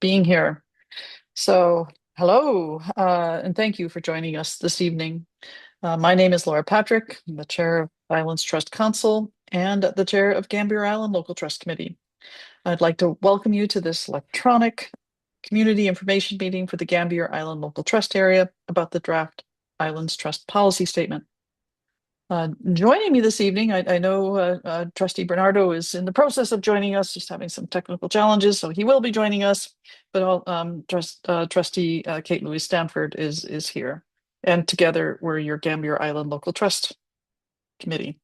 being here. So, hello, and thank you for joining us this evening. My name is Laura Patrick. I'm the chair of Islands Trust Council and the chair of Gambier Island Local Trust Committee. I'd like to welcome you to this electronic community information meeting for the Gambier Island Local Trust area about the draft Islands Trust Policy Statement. Joining me this evening, I know Trustee Bernardo is in the process of joining us, just having some technical challenges, so he will be joining us. But Trustee Kate Louise Stanford is here, and together we're your Gambier Island Local Trust Committee.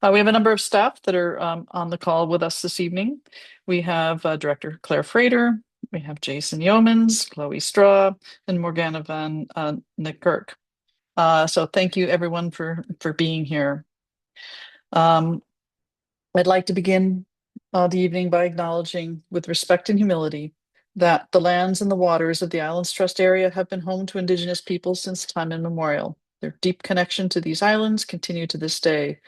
We have a number of staff that are on the call with us this evening. We have Director Claire Frater, we have Jason Yeomans, Chloe Straw, and Morgana van Niekerk. So thank you everyone for being here. I'd like to begin the evening by acknowledging with respect and humility that the lands and the waters of the Islands Trust area have been home to Indigenous peoples since time immemorial. Their deep connection to these islands continue to this day,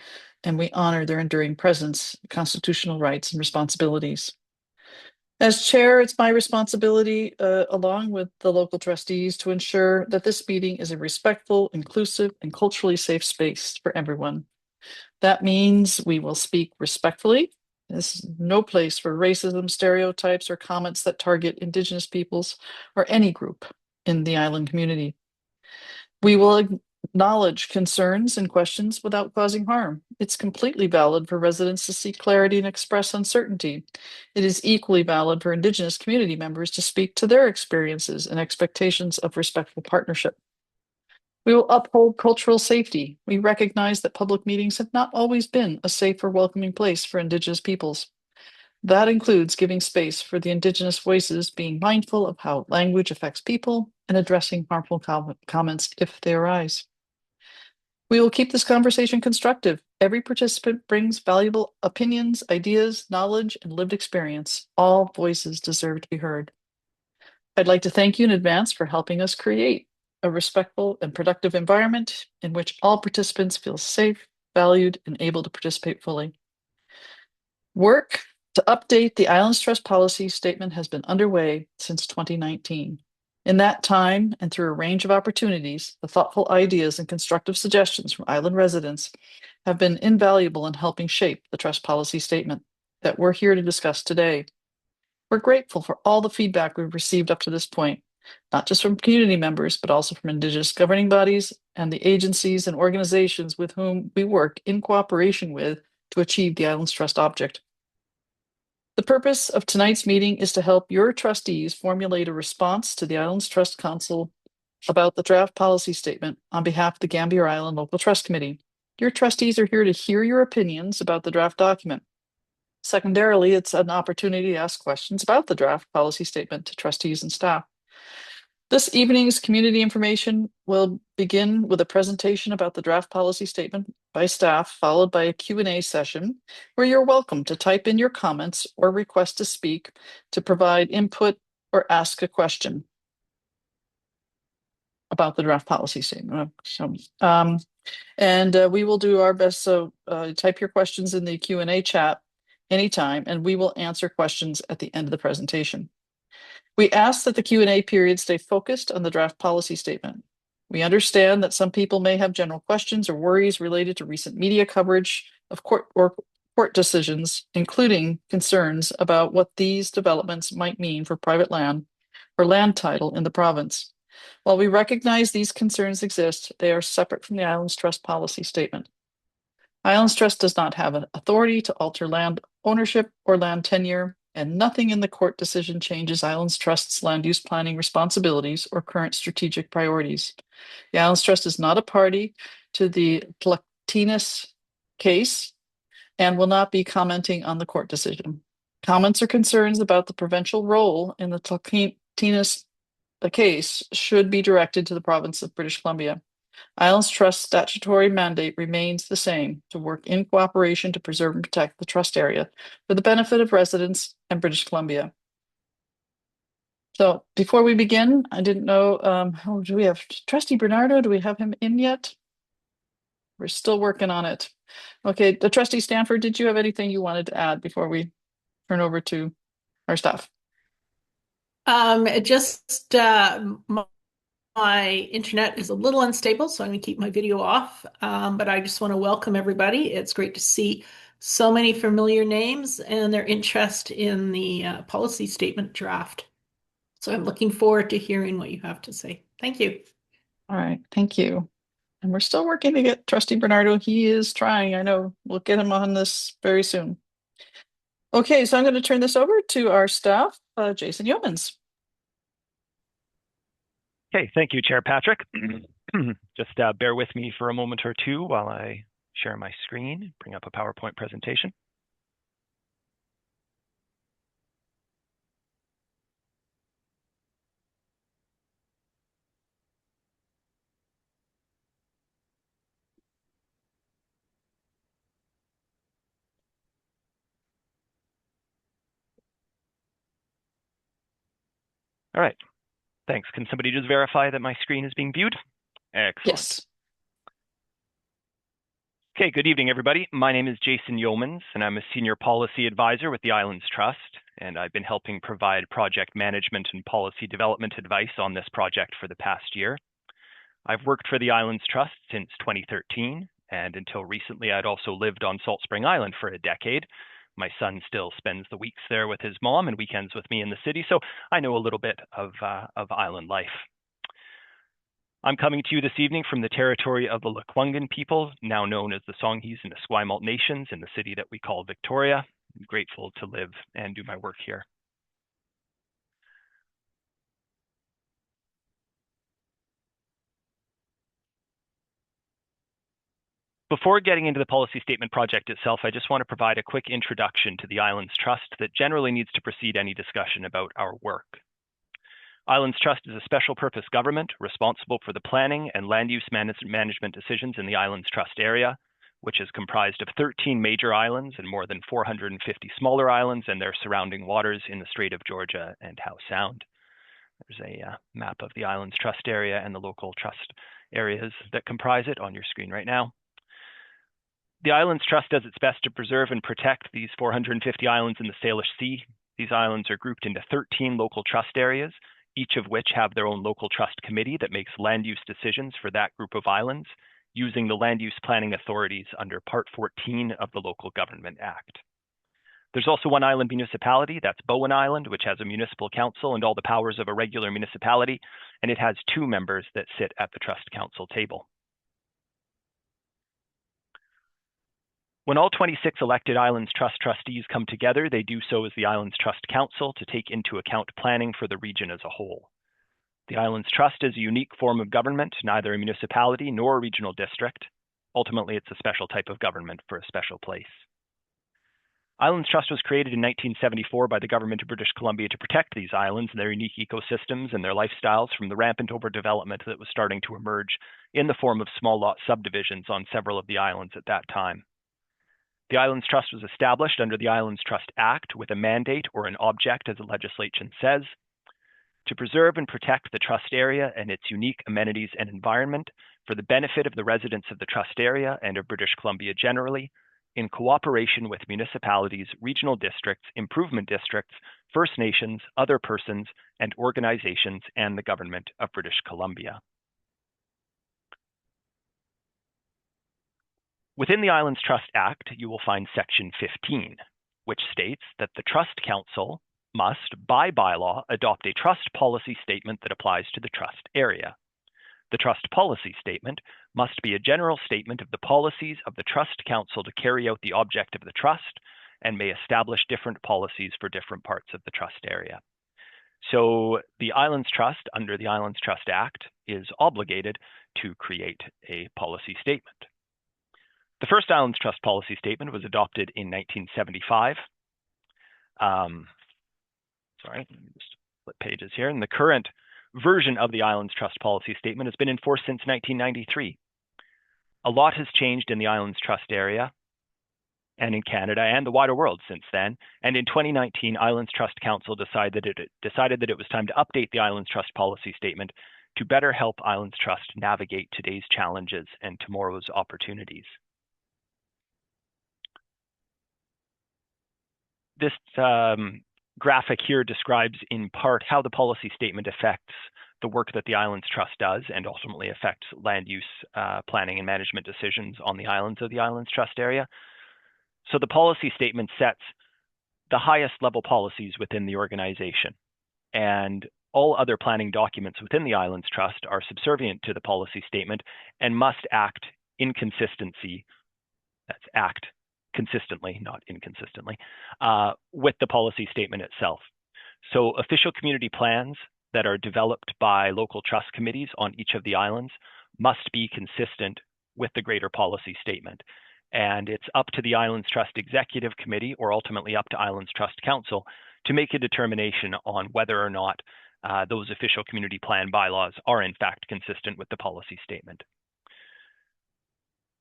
and we honor their enduring presence, constitutional rights, and responsibilities. As chair, it's my responsibility, along with the local trustees, to ensure that this meeting is a respectful, inclusive, and culturally safe space for everyone. That means we will speak respectfully. This is no place for racism, stereotypes, or comments that target Indigenous peoples or any group in the island community. We will acknowledge concerns and questions without causing harm. It's completely valid for residents to seek clarity and express uncertainty. It is equally valid for Indigenous community members to speak to their experiences and expectations of respectful partnership. We will uphold cultural safety. We recognize that public meetings have not always been a safe or welcoming place for Indigenous peoples. That includes giving space for the Indigenous voices, being mindful of how language affects people, and addressing harmful comments if they arise. We will keep this conversation constructive. Every participant brings valuable opinions, ideas, knowledge, and lived experience. All voices deserve to be heard. I'd like to thank you in advance for helping us create a respectful and productive environment in which all participants feel safe, valued, and able to participate fully. Work to update the Islands Trust Policy Statement has been underway since 2019. In that time, and through a range of opportunities, the thoughtful ideas and constructive suggestions from island residents have been invaluable in helping shape the Trust Policy Statement that we're here to discuss today. We're grateful for all the feedback we've received up to this point, not just from community members, but also from Indigenous governing bodies and the agencies and organizations with whom we work in cooperation with to achieve the Islands Trust object. The purpose of tonight's meeting is to help your trustees formulate a response to the Islands Trust Council about the draft policy statement on behalf of the Gambier Island Local Trust Committee. Your trustees are here to hear your opinions about the draft document. Secondarily, it's an opportunity to ask questions about the draft policy statement to trustees and staff. This evening's community information will begin with a presentation about the draft policy statement by staff, followed by a Q&A session where you're welcome to type in your comments or request to speak, to provide input, or ask a question about the draft policy statement. We will do our best. So type your questions in the Q&A chat anytime, and we will answer questions at the end of the presentation. We ask that the Q&A period stay focused on the draft policy statement. We understand that some people may have general questions or worries related to recent media coverage of court decisions, including concerns about what these developments might mean for private land or land title in the province. While we recognize these concerns exist, they are separate from the Islands Trust policy statement. Islands Trust does not have an authority to alter land ownership or land tenure, and nothing in the court decision changes Islands Trust's land use planning responsibilities or current strategic priorities. The Islands Trust is not a party to the Tlactinas case and will not be commenting on the court decision. Comments or concerns about the provincial role in the Tlactinas case should be directed to the province of British Columbia. Islands Trust statutory mandate remains the same: to work in cooperation to preserve and protect the trust area for the benefit of residents and British Columbia. So before we begin, I didn't know, do we have Trustee Bernardo? Do we have him in yet? We're still working on it. Okay, the Trustee Stanford, did you have anything you wanted to add before we turn over to our staff? Just my internet is a little unstable, so I'm going to keep my video off. But I just want to welcome everybody. It's great to see so many familiar names and their interest in the policy statement draft. So I'm looking forward to hearing what you have to say. Thank you. All right, thank you. And we're still working to get Trustee Bernardo. He is trying. I know. We'll get him on this very soon. Okay, so I'm going to turn this over to our staff, Jason Yeomans. Okay, thank you, Chair Patrick. Just bear with me for a moment or two while I share my screen, bring up a PowerPoint presentation. All right, thanks. Can somebody just verify that my screen is being viewed? Excellent. Yes. Okay, good evening, everybody. My name is Jason Yeomans, and I'm a Senior Policy Advisor with the Islands Trust, and I've been helping provide project management and policy development advice on this project for the past year. I've worked for the Islands Trust since 2013, and until recently, I'd also lived on Salt Spring Island for a decade. My son still spends the weeks there with his mom and weekends with me in the city, so I know a little bit of island life. I'm coming to you this evening from the territory of the Lekwungen people, now known as the Songhees and Esquimalt nations, in the city that we call Victoria. I'm grateful to live and do my work here. Before getting into the policy statement project itself, I just want to provide a quick introduction to the Islands Trust that generally needs to precede any discussion about our work. Islands Trust is a special purpose government responsible for the planning and land use management decisions in the Islands Trust area, which is comprised of 13 major islands and more than 450 smaller islands and their surrounding waters in the Strait of Georgia and Howe Sound. There's a map of the Islands Trust area and the local trust areas that comprise it on your screen right now. The Islands Trust does its best to preserve and protect these 450 islands in the Salish Sea. These islands are grouped into 13 local trust areas, each of which have their own local trust committee that makes land use decisions for that group of islands, using the land use planning authorities under Part 14 of the Local Government Act. There's also one island municipality, that's Bowen Island, which has a municipal council and all the powers of a regular municipality, and it has 2 members that sit at the trust council table. When all 26 elected Islands Trust trustees come together, they do so as the Islands Trust Council to take into account planning for the region as a whole. The Islands Trust is a unique form of government, neither a municipality nor a regional district. Ultimately, it's a special type of government for a special place. Islands Trust was created in 1974 by the government of British Columbia to protect these islands and their unique ecosystems and their lifestyles from the rampant overdevelopment that was starting to emerge in the form of small lot subdivisions on several of the islands at that time. The Islands Trust was established under the Islands Trust Act with a mandate or an object, as the legislation says, to preserve and protect the trust area and its unique amenities and environment for the benefit of the residents of the trust area and of British Columbia generally, in cooperation with municipalities, regional districts, improvement districts, First Nations, other persons, and organizations, and the government of British Columbia. Within the Islands Trust Act, you will find Section 15, which states that the Trust Council must, by bylaw, adopt a trust policy statement that applies to the trust area. The trust policy statement must be a general statement of the policies of the Trust Council to carry out the object of the trust and may establish different policies for different parts of the trust area. So the Islands Trust, under the Islands Trust Act, is obligated to create a policy statement. The first Islands Trust policy statement was adopted in 1975. Sorry, let me just flip pages here. And the current version of the Islands Trust policy statement has been in force since 1993. A lot has changed in the Islands Trust area and in Canada and the wider world since then. And in 2019, Islands Trust Council decided that it was time to update the Islands Trust policy statement to better help Islands Trust navigate today's challenges and tomorrow's opportunities. This graphic here describes in part how the policy statement affects the work that the Islands Trust does and ultimately affects land use planning and management decisions on the islands of the Islands Trust area. So the policy statement sets the highest level policies within the organization, and all other planning documents within the Islands Trust are subservient to the policy statement and must act in consistency. That's act consistently, not inconsistently, with the policy statement itself. So official community plans that are developed by local trust committees on each of the islands must be consistent with the greater policy statement. And it's up to the Islands Trust Executive Committee, or ultimately up to Islands Trust Council, to make a determination on whether or not those official community plan bylaws are in fact consistent with the policy statement.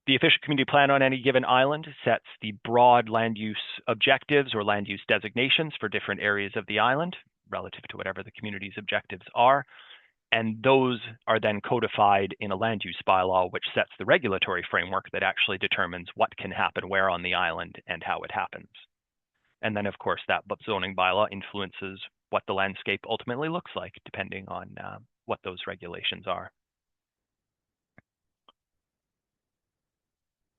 The official community plan on any given island sets the broad land use objectives or land use designations for different areas of the island relative to whatever the community's objectives are. And those are then codified in a land use bylaw, which sets the regulatory framework that actually determines what can happen where on the island and how it happens. And then, of course, that zoning bylaw influences what the landscape ultimately looks like, depending on what those regulations are.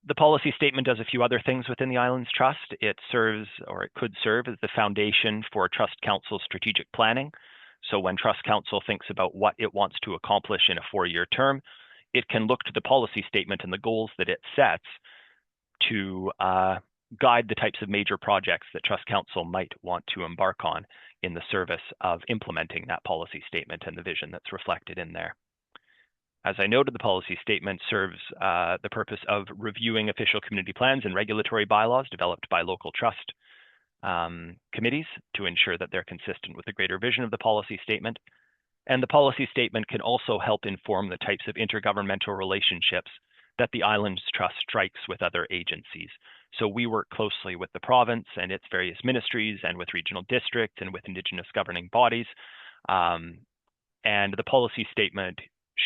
The policy statement does a few other things within the Islands Trust. It serves, or it could serve, as the foundation for Trust Council's strategic planning. So when Trust Council thinks about what it wants to accomplish in a 4-year term, it can look to the policy statement and the goals that it sets to guide the types of major projects that Trust Council might want to embark on in the service of implementing that policy statement and the vision that's reflected in there. As I noted, the policy statement serves the purpose of reviewing official community plans and regulatory bylaws developed by local trust committees to ensure that they're consistent with the greater vision of the policy statement. And the policy statement can also help inform the types of intergovernmental relationships that the Islands Trust strikes with other agencies. So we work closely with the province and its various ministries and with regional districts and with Indigenous governing bodies. And the policy statement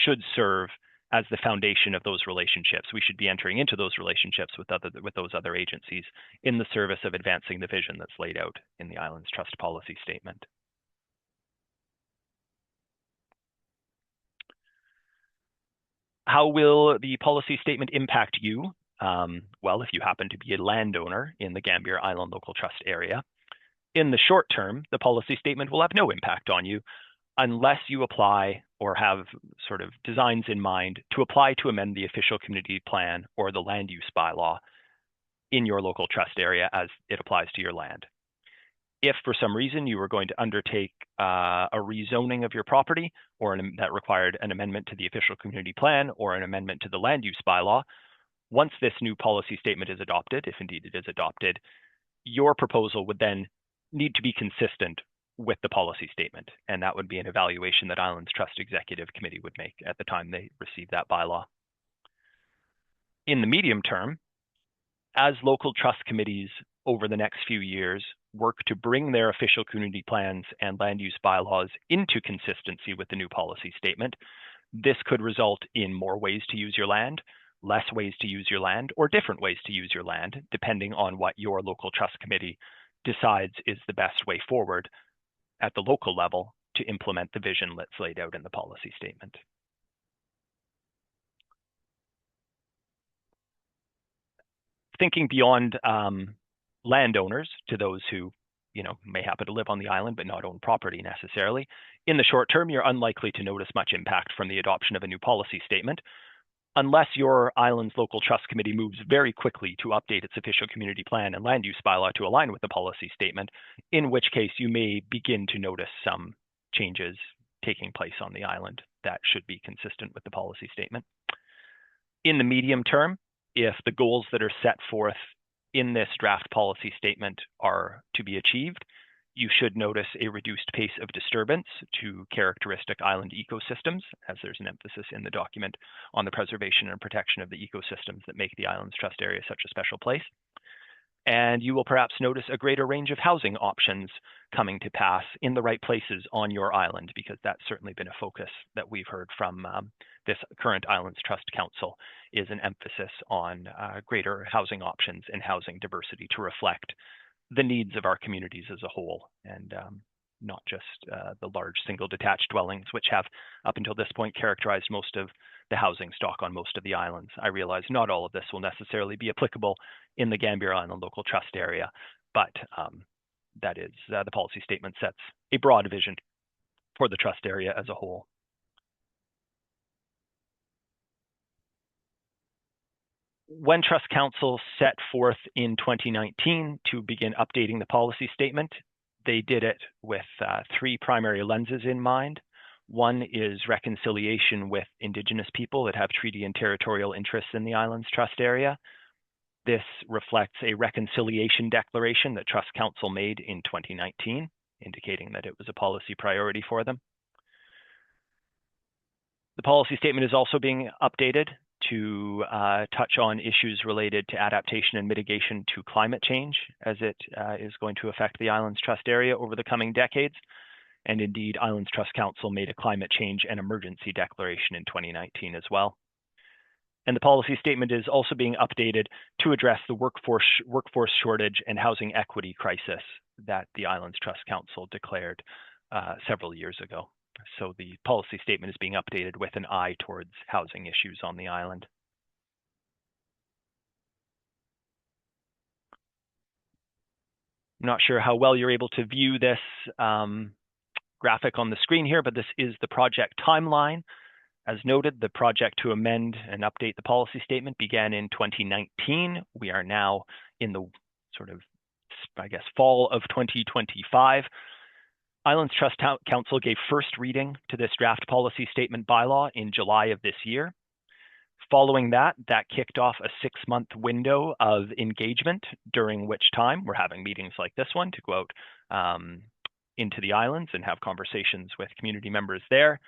should serve as the foundation of those relationships. We should be entering into those relationships with those other agencies in the service of advancing the vision that's laid out in the Islands Trust policy statement. How will the policy statement impact you? Well, if you happen to be a landowner in the Gambier Island Local Trust area, in the short term, the policy statement will have no impact on you unless you apply or have sort of designs in mind to apply to amend the official community plan or the land use bylaw in your local trust area as it applies to your land. If for some reason you were going to undertake a rezoning of your property or that required an amendment to the official community plan or an amendment to the land use bylaw, once this new policy statement is adopted, if indeed it is adopted, your proposal would then need to be consistent with the policy statement. And that would be an evaluation that Islands Trust Executive Committee would make at the time they receive that bylaw. In the medium term, as local trust committees over the next few years work to bring their official community plans and land use bylaws into consistency with the new policy statement, this could result in more ways to use your land, less ways to use your land, or different ways to use your land, depending on what your local trust committee decides is the best way forward at the local level to implement the vision that's laid out in the policy statement. Thinking beyond landowners to those who may happen to live on the island but not own property necessarily, in the short term, you're unlikely to notice much impact from the adoption of a new policy statement, unless your island's local trust committee moves very quickly to update its official community plan and land use bylaw to align with the policy statement, in which case you may begin to notice some changes taking place on the island that should be consistent with the policy statement. In the medium term, if the goals that are set forth in this draft policy statement are to be achieved, you should notice a reduced pace of disturbance to characteristic island ecosystems, as there's an emphasis in the document on the preservation and protection of the ecosystems that make the Islands Trust area such a special place. And you will perhaps notice a greater range of housing options coming to pass in the right places on your island, because that's certainly been a focus that we've heard from this current Islands Trust Council, is an emphasis on greater housing options and housing diversity to reflect the needs of our communities as a whole, and not just the large single detached dwellings, which have up until this point characterized most of the housing stock on most of the islands. I realize not all of this will necessarily be applicable in the Gambier Island Local Trust area, but that is the policy statement sets a broad vision for the trust area as a whole. When Trust Council set forth in 2019 to begin updating the policy statement, they did it with three primary lenses in mind. One is reconciliation with Indigenous people that have treaty and territorial interests in the island's trust area. This reflects a reconciliation declaration that Trust Council made in 2019, indicating that it was a policy priority for them. The policy statement is also being updated to touch on issues related to adaptation and mitigation to climate change, as it is going to affect the island's trust area over the coming decades. And indeed, Islands Trust Council made a climate change and emergency declaration in 2019 as well. And the policy statement is also being updated to address the workforce shortage and housing equity crisis that the Islands Trust Council declared several years ago. So the policy statement is being updated with an eye towards housing issues on the island. I'm not sure how well you're able to view this graphic on the screen here, but this is the project timeline. As noted, the project to amend and update the policy statement began in 2019. We are now in the sort of, I guess, fall of 2025. Islands Trust Council gave first reading to this draft policy statement bylaw in July of this year. Following that kicked off a 6-month window of engagement, during which time we're having meetings like this one to go out into the islands and have conversations with community members there.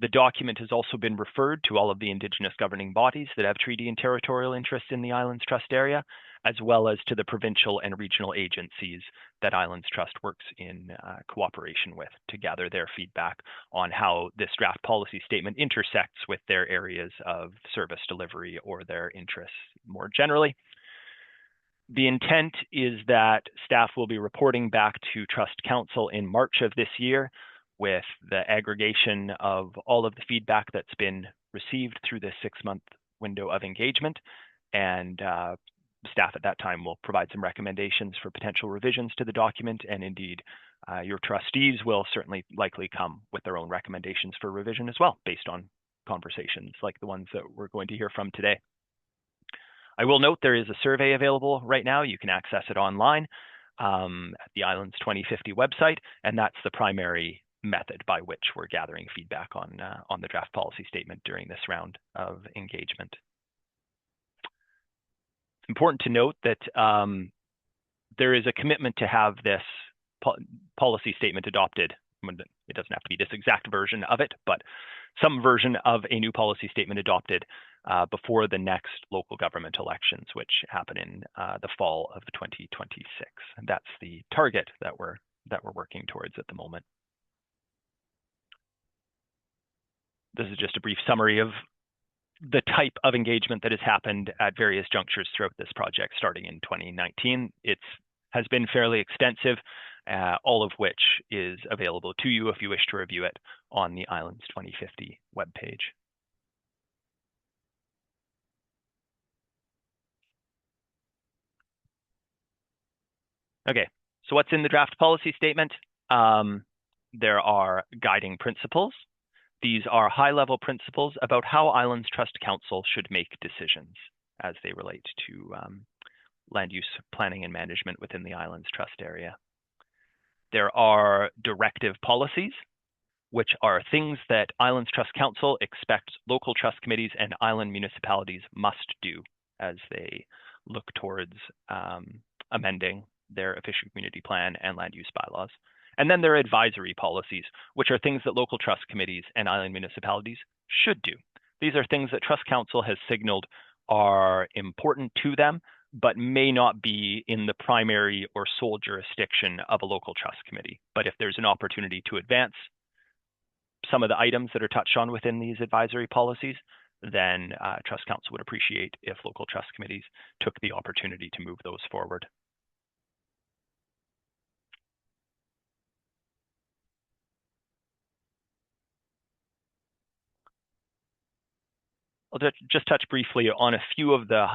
The document has also been referred to all of the Indigenous governing bodies that have treaty and territorial interests in the Islands Trust area, as well as to the provincial and regional agencies that Islands Trust works in cooperation with to gather their feedback on how this draft policy statement intersects with their areas of service delivery or their interests more generally. The intent is that staff will be reporting back to Trust Council in March of this year with the aggregation of all of the feedback that's been received through this 6-month window of engagement. And staff at that time will provide some recommendations for potential revisions to the document. And indeed, your trustees will certainly likely come with their own recommendations for revision as well, based on conversations like the ones that we're going to hear from today. I will note there is a survey available right now. You can access it online at the Islands 2050 website, and that's the primary method by which we're gathering feedback on the draft policy statement during this round of engagement. It's important to note that there is a commitment to have this policy statement adopted. It doesn't have to be this exact version of it, but some version of a new policy statement adopted before the next local government elections, which happen in the fall of 2026. And that's the target that we're working towards at the moment. This is just a brief summary of the type of engagement that has happened at various junctures throughout this project, starting in 2019. It has been fairly extensive, all of which is available to you if you wish to review it on the Islands 2050 webpage. Okay, so what's in the draft policy statement? There are guiding principles. These are high-level principles about how Islands Trust Council should make decisions as they relate to land use planning and management within the Islands Trust area. There are directive policies, which are things that Islands Trust Council expects local trust committees and island municipalities must do as they look towards amending their official community plan and land use bylaws. And then there are advisory policies, which are things that local trust committees and island municipalities should do. These are things that Trust Council has signaled are important to them, but may not be in the primary or sole jurisdiction of a local trust committee. But if there's an opportunity to advance some of the items that are touched on within these advisory policies, then Trust Council would appreciate if local trust committees took the opportunity to move those forward. I'll just touch briefly on a few of the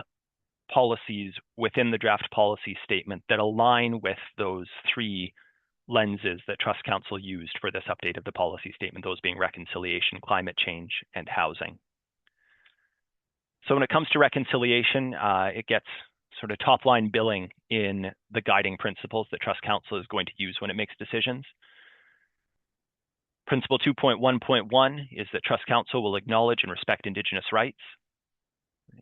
policies within the draft policy statement that align with those three lenses that Trust Council used for this update of the policy statement, those being reconciliation, climate change, and housing. So when it comes to reconciliation, it gets sort of top-line billing in the guiding principles that Trust Council is going to use when it makes decisions. Principle 2.1.1 is that Trust Council will acknowledge and respect Indigenous rights.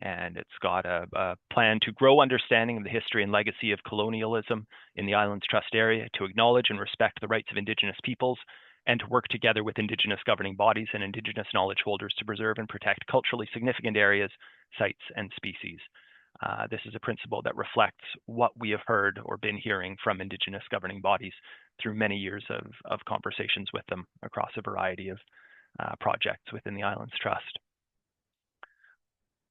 And it's got a plan to grow understanding of the history and legacy of colonialism in the Islands Trust area, to acknowledge and respect the rights of Indigenous peoples, and to work together with Indigenous governing bodies and Indigenous knowledge holders to preserve and protect culturally significant areas, sites, and species. This is a principle that reflects what we have heard or been hearing from Indigenous governing bodies through many years of conversations with them across a variety of projects within the Islands Trust.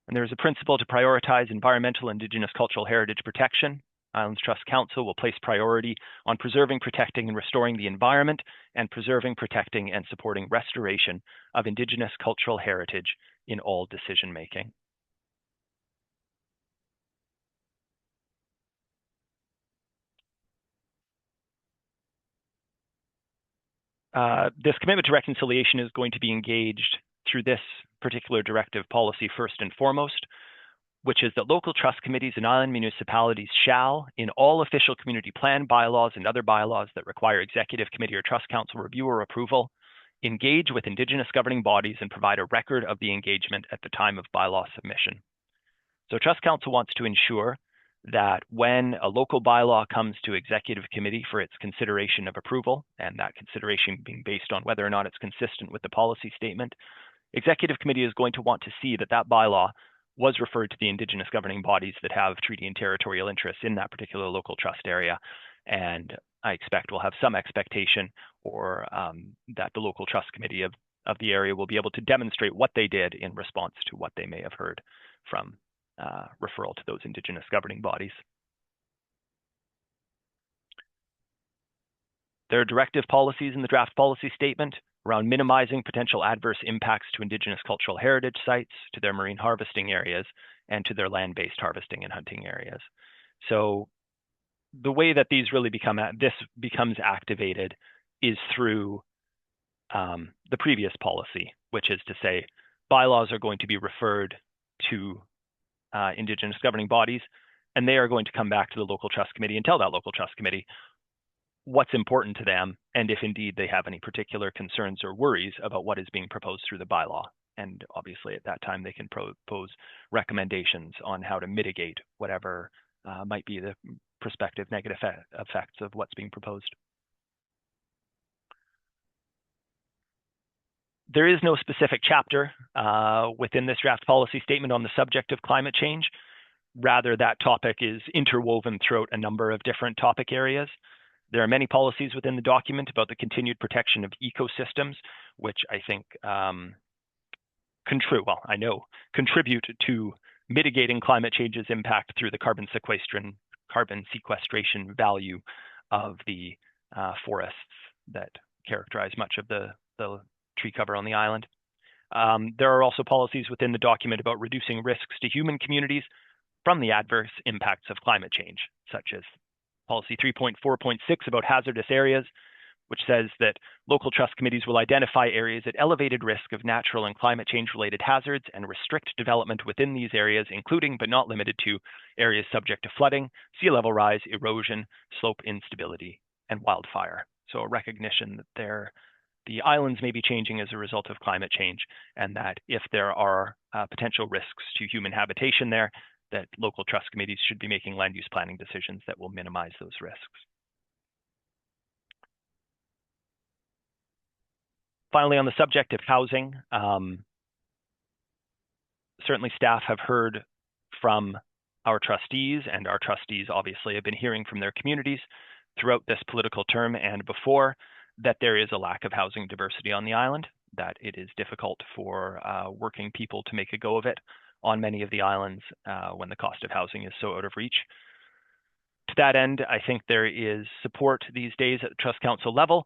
And there is a principle to prioritize environmental Indigenous cultural heritage protection. Islands Trust Council will place priority on preserving, protecting, and restoring the environment, and preserving, protecting, and supporting restoration of Indigenous cultural heritage in all decision making. This commitment to reconciliation is going to be engaged through this particular directive policy first and foremost, which is that local trust committees and island municipalities shall, in all official community plan, bylaws, and other bylaws that require executive committee or trust council review or approval, engage with Indigenous governing bodies and provide a record of the engagement at the time of bylaw submission. So Trust Council wants to ensure that when a local bylaw comes to executive committee for its consideration of approval, and that consideration being based on whether or not it's consistent with the policy statement, executive committee is going to want to see that that bylaw was referred to the Indigenous governing bodies that have treaty and territorial interests in that particular local trust area. And I expect we'll have some expectation or that the local trust committee of the area will be able to demonstrate what they did in response to what they may have heard from referral to those Indigenous governing bodies. There are directive policies in the draft policy statement around minimizing potential adverse impacts to Indigenous cultural heritage sites, to their marine harvesting areas, and to their land-based harvesting and hunting areas. So the way that these really becomes activated is through the previous policy, which is to say bylaws are going to be referred to Indigenous governing bodies, and they are going to come back to the local trust committee and tell that local trust committee what's important to them, and if indeed they have any particular concerns or worries about what is being proposed through the bylaw. And obviously at that time they can propose recommendations on how to mitigate whatever might be the prospective negative effects of what's being proposed. There is no specific chapter within this draft policy statement on the subject of climate change. Rather, that topic is interwoven throughout a number of different topic areas. There are many policies within the document about the continued protection of ecosystems, which I think contribute to mitigating climate change's impact through the carbon sequestration value of the forests that characterize much of the tree cover on the island. There are also policies within the document about reducing risks to human communities from the adverse impacts of climate change, such as Policy 3.4.6 about hazardous areas, which says that local trust committees will identify areas at elevated risk of natural and climate change-related hazards and restrict development within these areas, including but not limited to areas subject to flooding, sea level rise, erosion, slope instability, and wildfire. So a recognition that the islands may be changing as a result of climate change, and that if there are potential risks to human habitation there, that local trust committees should be making land use planning decisions that will minimize those risks. Finally, on the subject of housing, certainly staff have heard from our trustees, and our trustees obviously have been hearing from their communities throughout this political term and before, that there is a lack of housing diversity on the island, that it is difficult for working people to make a go of it on many of the islands when the cost of housing is so out of reach. To that end, I think there is support these days at the Trust Council level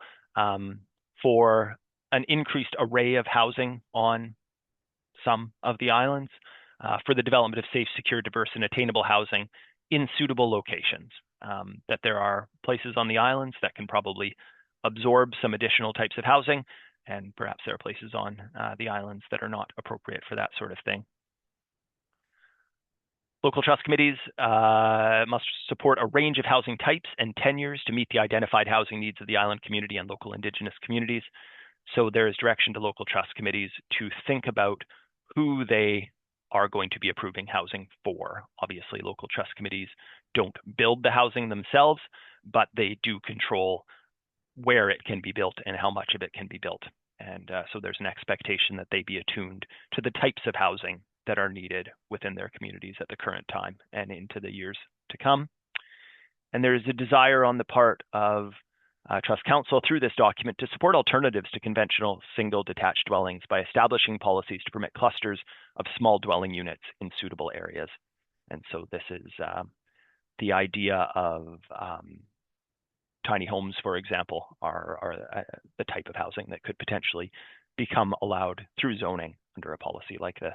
for an increased array of housing on some of the islands for the development of safe, secure, diverse, and attainable housing in suitable locations. That there are places on the islands that can probably absorb some additional types of housing, and perhaps there are places on the islands that are not appropriate for that sort of thing. Local trust committees must support a range of housing types and tenures to meet the identified housing needs of the island community and local Indigenous communities. So there is direction to local trust committees to think about who they are going to be approving housing for. Obviously, local trust committees don't build the housing themselves, but they do control where it can be built and how much of it can be built. And so there's an expectation that they be attuned to the types of housing that are needed within their communities at the current time and into the years to come. And there is a desire on the part of Trust Council through this document to support alternatives to conventional single detached dwellings by establishing policies to permit clusters of small dwelling units in suitable areas. And so this is the idea of tiny homes, for example, are the type of housing that could potentially become allowed through zoning under a policy like this.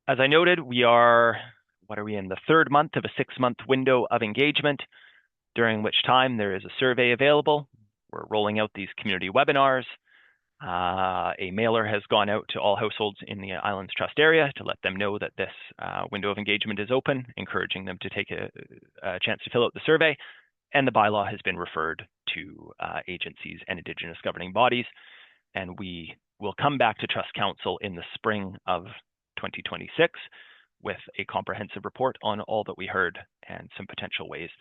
As I noted, we are, what are we in, the third month of a 6-month window of engagement, during which time there is a survey available. We're rolling out these community webinars. A mailer has gone out to all households in the Islands Trust area to let them know that this window of engagement is open, encouraging them to take a chance to fill out the survey. And the bylaw has been referred to agencies and Indigenous governing bodies. And we will come back to Trust Council in the spring of 2026 with a comprehensive report on all that we heard and some potential ways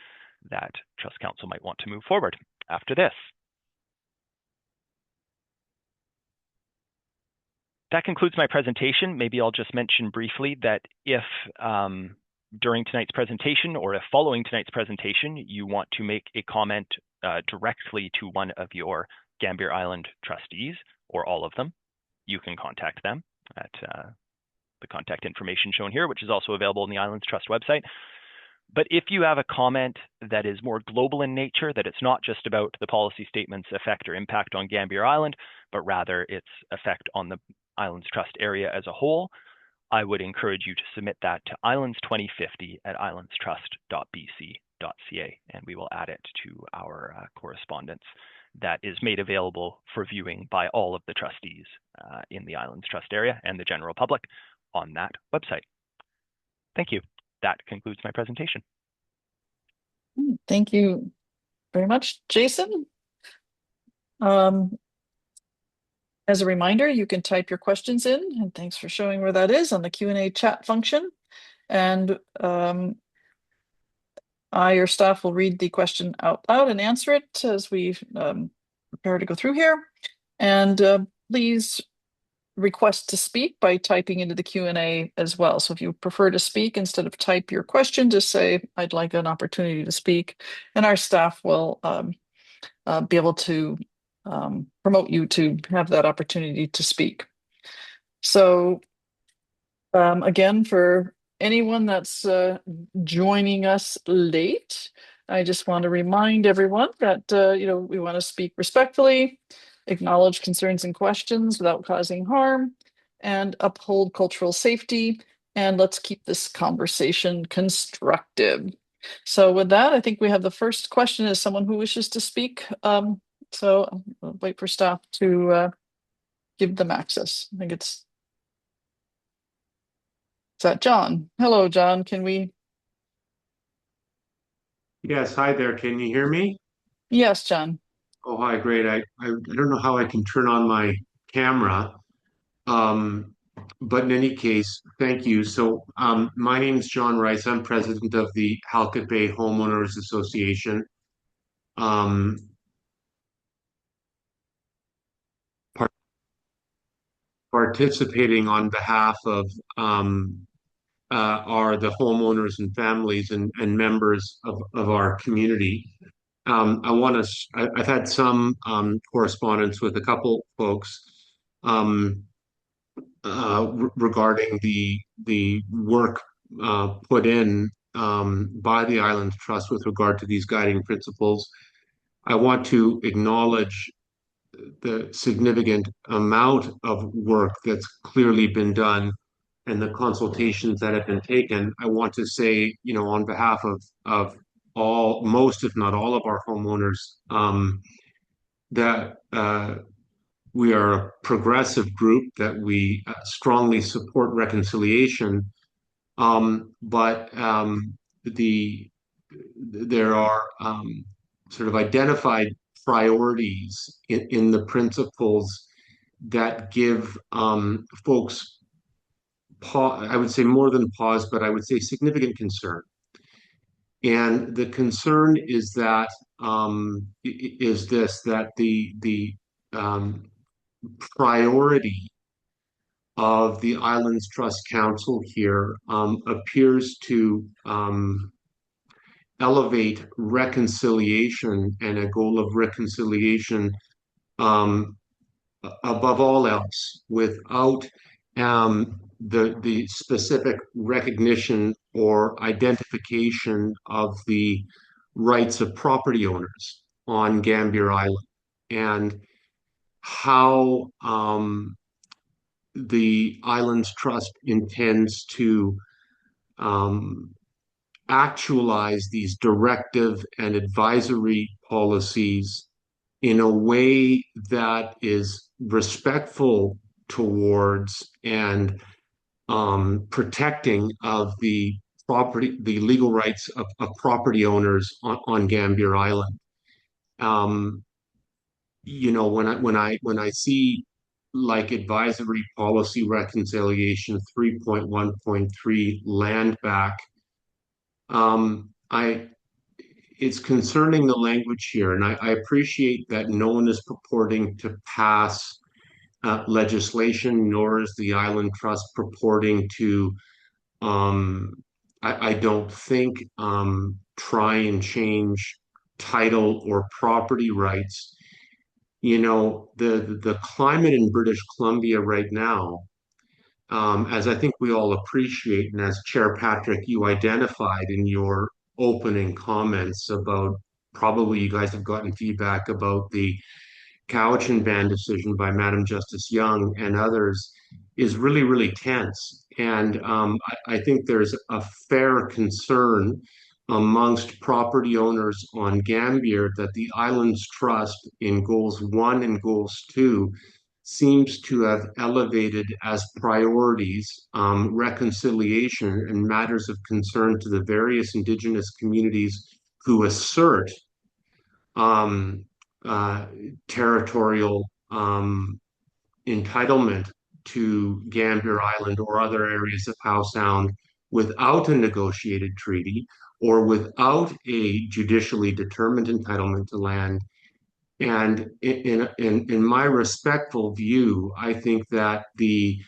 that Trust Council might want to move forward after this. That concludes my presentation. Maybe I'll just mention briefly that if during tonight's presentation or if following tonight's presentation, you want to make a comment directly to one of your Gambier Island trustees or all of them, you can contact them at the contact information shown here, which is also available on the Islands Trust website. But if you have a comment that is more global in nature, that it's not just about the policy statement's effect or impact on Gambier Island, but rather its effect on the Islands Trust area as a whole, I would encourage you to submit that to islands2050@islandstrust.bc.ca, and we will add it to our correspondence that is made available for viewing by all of the trustees in the Islands Trust area and the general public on that website. Thank you. That concludes my presentation. Thank you very much, Jason. As a reminder, you can type your questions in, and thanks for showing where that is on the Q&A chat function. And I or staff will read the question out loud and answer it as we prepare to go through here. And please request to speak by typing into the Q&A as well. So if you prefer to speak, instead of type your question, just say, I'd like an opportunity to speak. And our staff will be able to promote you to have that opportunity to speak. So again, for anyone that's joining us late, I just want to remind everyone that we want to speak respectfully, acknowledge concerns and questions without causing harm, and uphold cultural safety. And let's keep this conversation constructive. So with that, I think we have the first question is someone who wishes to speak. So I'll wait for staff to give them access. I think is that John? Hello, John. Can we? Yes, hi there. Can you hear me? Yes, John. Oh, hi, great. I don't know how I can turn on my camera. Um, but in any case, thank you. So, my name is John Rice. I'm president of the Halkett Bay Homeowners Association. Um, par- Participating on behalf of are the homeowners and families and members of our community. I've had some correspondence with a couple folks um, regarding the work put in by the Islands Trust with regard to these guiding principles. I want to acknowledge the significant amount of work that's clearly been done and the consultations that have been taken. I want to say, on behalf of most, if not all, of our homeowners, that we are a progressive group, that we strongly support reconciliation. But the there are sort of identified priorities in the principles that give folks pause, I would say more than pause, but I would say significant concern. And the concern is that is this that the um, priority of the Islands Trust Council here appears to elevate reconciliation and a goal of reconciliation um, above all else, without the specific recognition or identification of the rights of property owners on Gambier Island, and how the Islands Trust intends to um, actualize these directive and advisory policies in a way that is respectful towards and protecting of the legal rights of property owners on Gambier Island. Um, when I see like advisory policy reconciliation 3.1.3 land back, I it's concerning the language here, and I appreciate that no one is purporting to pass legislation, nor is the Island Trust purporting to, um, I don't think, try and change title or property rights. The climate in British Columbia right now, as I think we all appreciate, and as Chair Patrick, you identified in your opening comments about, probably you guys have gotten feedback about the Cowichan ban decision by Madam Justice Young and others, is really, really tense. And I think there's a fair concern amongst property owners on Gambier that the Islands Trust in goals one and goals two seems to have elevated as priorities reconciliation and matters of concern to the various Indigenous communities who assert um, uh, territorial entitlement to Gambier Island or other areas of Howe Sound without a negotiated treaty or without a judicially determined entitlement to land. And in my respectful view, I think that the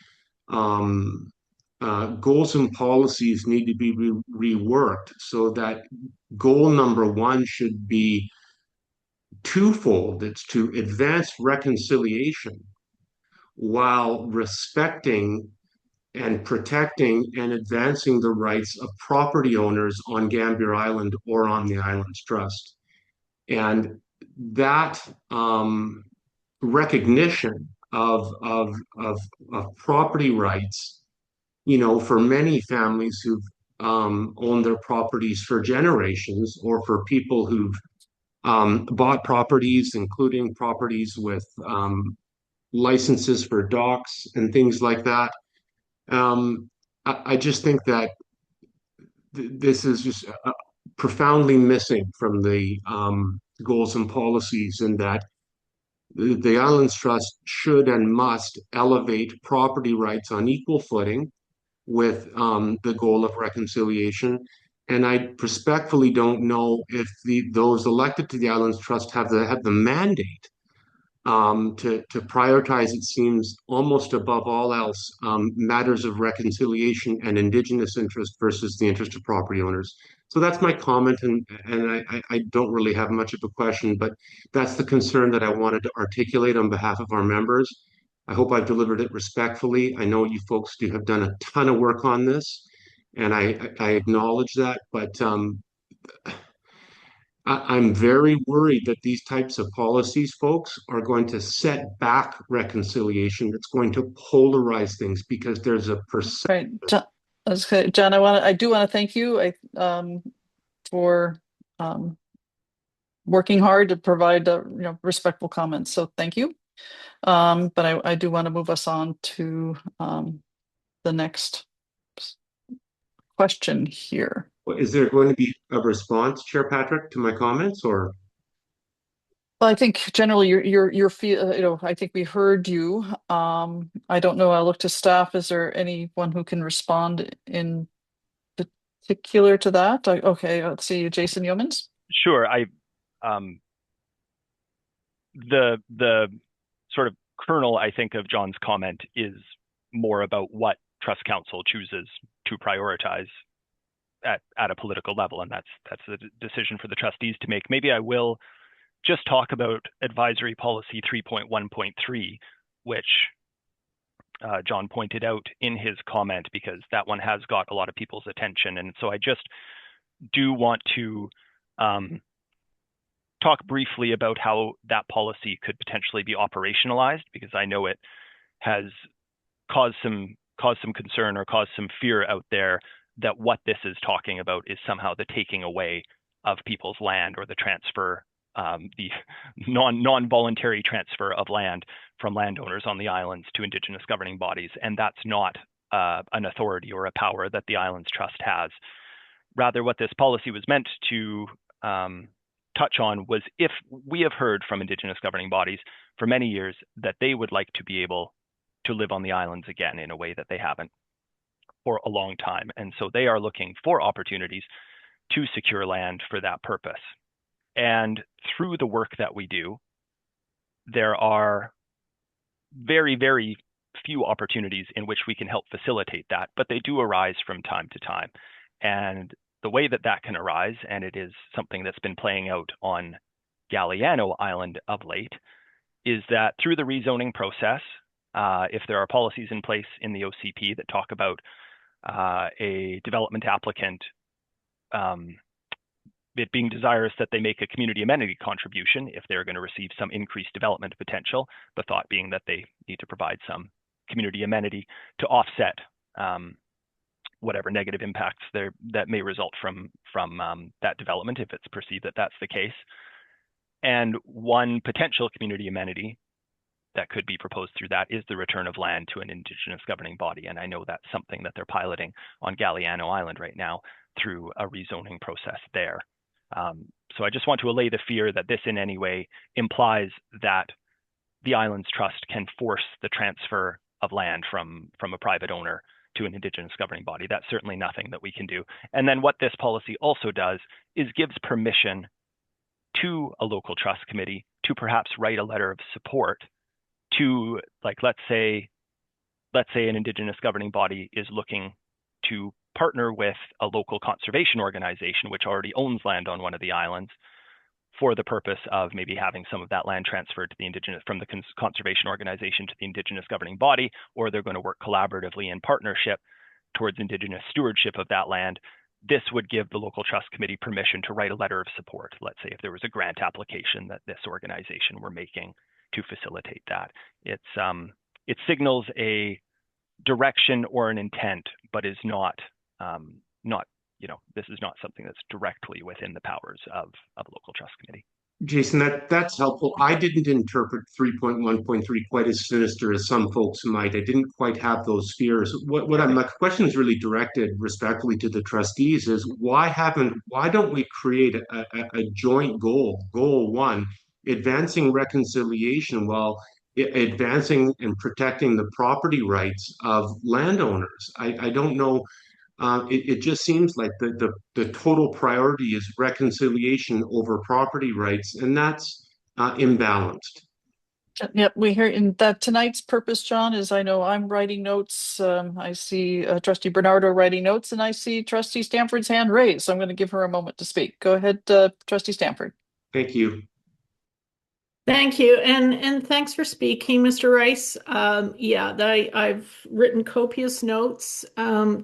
um, goals and policies need to be reworked so that goal number one should be twofold. It's to advance reconciliation while respecting and protecting and advancing the rights of property owners on Gambier Island or on the Islands Trust. And that recognition of property rights, for many families who've owned their properties for generations, or for people who've bought properties, including properties with licenses for docks and things like that. I just think that this is just profoundly missing from the goals and policies, and that the Islands Trust should and must elevate property rights on equal footing with the goal of reconciliation. And I respectfully don't know if those elected to the Islands Trust have the mandate to prioritize, it seems, almost above all else, matters of reconciliation and Indigenous interest versus the interest of property owners. So that's my comment, and I don't really have much of a question, but that's the concern that I wanted to articulate on behalf of our members. I hope I've delivered it respectfully. I know you folks do have done a ton of work on this, and I acknowledge that, but I'm very worried that these types of policies, folks, are going to set back reconciliation. It's going to polarize things because there's a perception. Right, John, okay, John, I do want to thank you, for, um, working hard to provide, respectful comments. So thank you. But I do want to move us on to, the next question here. Is there going to be a response, Chair Patrick, to my comments, or? Well, I think generally your feel, I think we heard you. I don't know. I'll look to staff. Is there anyone who can respond in particular to that? Okay, let's see, Jason Yeomans. Sure. Um, the sort of kernel, I think, of John's comment is more about what Trust Council chooses to prioritize at a political level, and that's the decision for the trustees to make. Maybe I will just talk about Advisory Policy 3.1.3, which John pointed out in his comment, because that one has got a lot of people's attention. And so I just do want to talk briefly about how that policy could potentially be operationalized, because I know it has caused some concern or caused some fear out there that what this is talking about is somehow the taking away of people's land, or the transfer, the non-voluntary transfer of land from landowners on the islands to Indigenous governing bodies. And that's not an authority or a power that the Islands Trust has. Rather, what this policy was meant to touch on was, if we have heard from Indigenous governing bodies for many years that they would like to be able to live on the islands again in a way that they haven't for a long time. And so they are looking for opportunities to secure land for that purpose. And through the work that we do, there are very, very few opportunities in which we can help facilitate that, but they do arise from time to time. And the way that that can arise, and it is something that's been playing out on Galiano Island of late, is that through the rezoning process, if there are policies in place in the OCP that talk about a development applicant it being desirous that they make a community amenity contribution if they're going to receive some increased development potential, the thought being that they need to provide some community amenity to offset whatever negative impacts that may result from that development, if it's perceived that that's the case. And one potential community amenity that could be proposed through that is the return of land to an Indigenous governing body. And I know that's something that they're piloting on Galiano Island right now through a rezoning process there. So I just want to allay the fear that this in any way implies that the Islands Trust can force the transfer of land from a private owner to an Indigenous governing body. That's certainly nothing that we can do. And then what this policy also does is gives permission to a local trust committee to perhaps write a letter of support to, like, let's say an Indigenous governing body is looking to partner with a local conservation organization which already owns land on one of the islands for the purpose of maybe having some of that land transferred to the Indigenous, from the conservation organization to the Indigenous governing body, or they're going to work collaboratively in partnership towards Indigenous stewardship of that land. This would give the local trust committee permission to write a letter of support. Let's say if there was a grant application that this organization were making to facilitate that. It signals a direction or an intent, but is not this is not something that's directly within the powers of a local trust committee. Jason, that's helpful. I didn't interpret 3.1.3 quite as sinister as some folks might. I didn't quite have those fears. My question is really directed respectfully to the trustees is why don't we create a joint goal one, advancing reconciliation while advancing and protecting the property rights of landowners? I don't know. It just seems like the total priority is reconciliation over property rights, and that's imbalanced. Yep, we hear in that tonight's purpose, John, is I know I'm writing notes. I see Trustee Bernardo writing notes, and I see Trustee Stanford's hand raised. So I'm going to give her a moment to speak. Go ahead, Trustee Stanford. Thank you. Thank you, and thanks for speaking, Mr. Rice. I've written copious notes.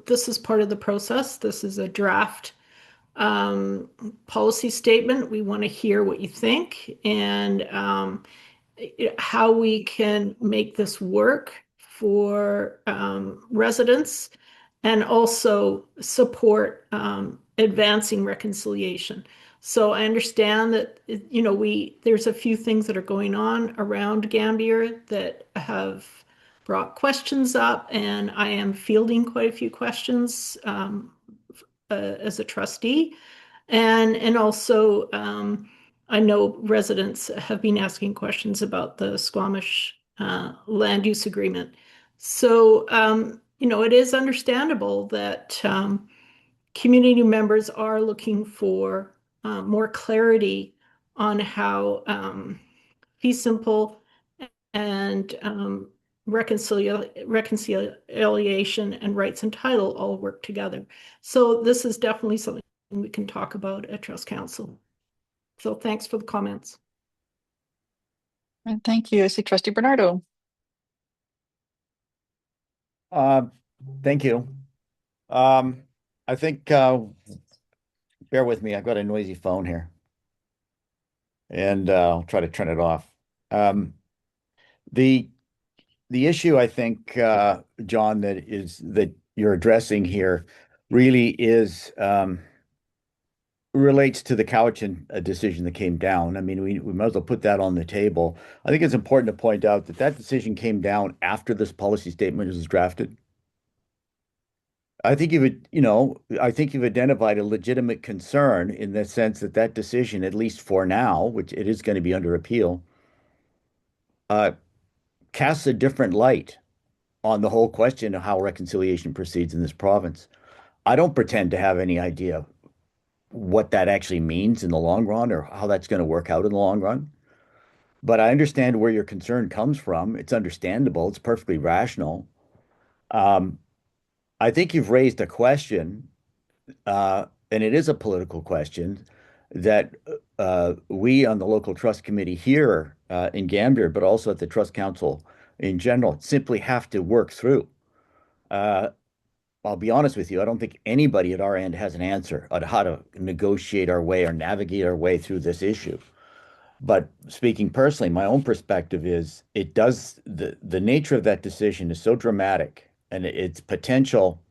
This is part of the process. This is a draft policy statement. We want to hear what you think and how we can make this work for residents and also support advancing reconciliation. So I understand that, there's a few things that are going on around Gambier that have brought questions up, and I am fielding quite a few questions as a trustee. And also, I know residents have been asking questions about the Squamish land use agreement. So, it is understandable that community members are looking for more clarity on how fee simple and reconciliation and rights and title all work together. So this is definitely something we can talk about at Trust Council. So thanks for the comments. And thank you. I see Trustee Bernardo. Uh, Thank you. I think, bear with me, I've got a noisy phone here. And I'll try to turn it off. Um, the the issue I think, John, that you're addressing here really is relates to the Cowichan decision that came down. I mean, we might as well put that on the table. I think it's important to point out that that decision came down after this policy statement was drafted. I think I think you've identified a legitimate concern in the sense that that decision, at least for now, which it is going to be under appeal, uh, casts a different light on the whole question of how reconciliation proceeds in this province. I don't pretend to have any idea what that actually means in the long run or how that's going to work out in the long run. But I understand where your concern comes from. It's understandable. It's perfectly rational. Um, I think you've raised a question, and it is a political question that we on the local trust committee here in Gambier, but also at the Trust Council in general, simply have to work through. Uh, I'll be honest with you, I don't think anybody at our end has an answer on how to negotiate our way or navigate our way through this issue. But speaking personally, my own perspective is the nature of that decision is so dramatic and its potential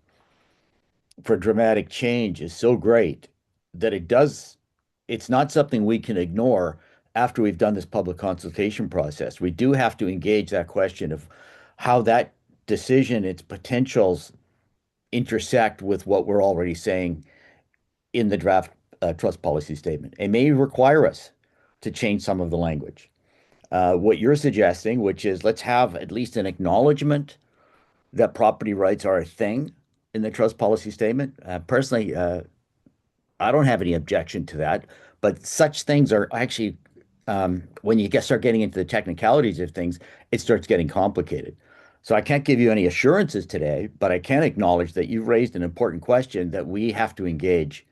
for dramatic change is so great that it's not something we can ignore after we've done this public consultation process. We do have to engage that question of how that decision, its potentials intersect with what we're already saying in the draft trust policy statement. It may require us to change some of the language. What you're suggesting, which is let's have at least an acknowledgement that property rights are a thing in the trust policy statement. Personally, I don't have any objection to that, but such things are actually, when you start getting into the technicalities of things, it starts getting complicated. So I can't give you any assurances today, but I can acknowledge that you've raised an important question that we have to engage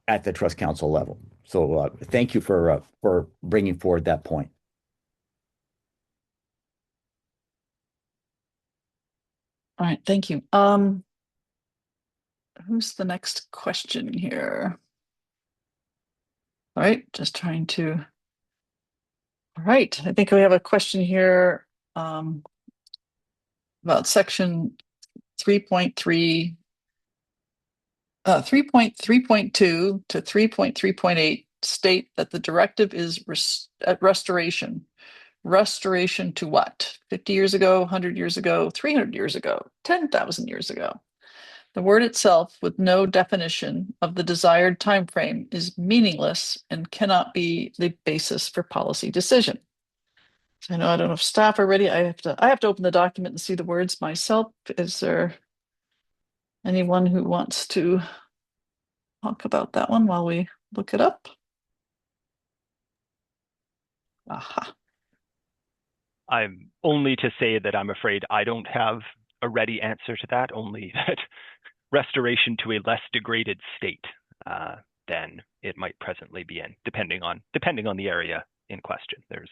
at the Trust Council level. So thank you for bringing forward that point. All right, thank you. Who's the next question here? All right, just trying to. All right, I think we have a question here about section 3.3, 3.3.2 to 3.3.8 state that the directive is at restoration. Restoration to what? 50 years ago, 100 years ago, 300 years ago, 10,000 years ago. The word itself, with no definition of the desired time frame, is meaningless and cannot be the basis for policy decision. So I don't know if staff are ready. I have to open the document and see the words myself. Is there anyone who wants to talk about that one while we look it up? Aha. I'm only to say that I'm afraid I don't have a ready answer to that, only that restoration to a less degraded state than it might presently be in, depending on the area in question. There's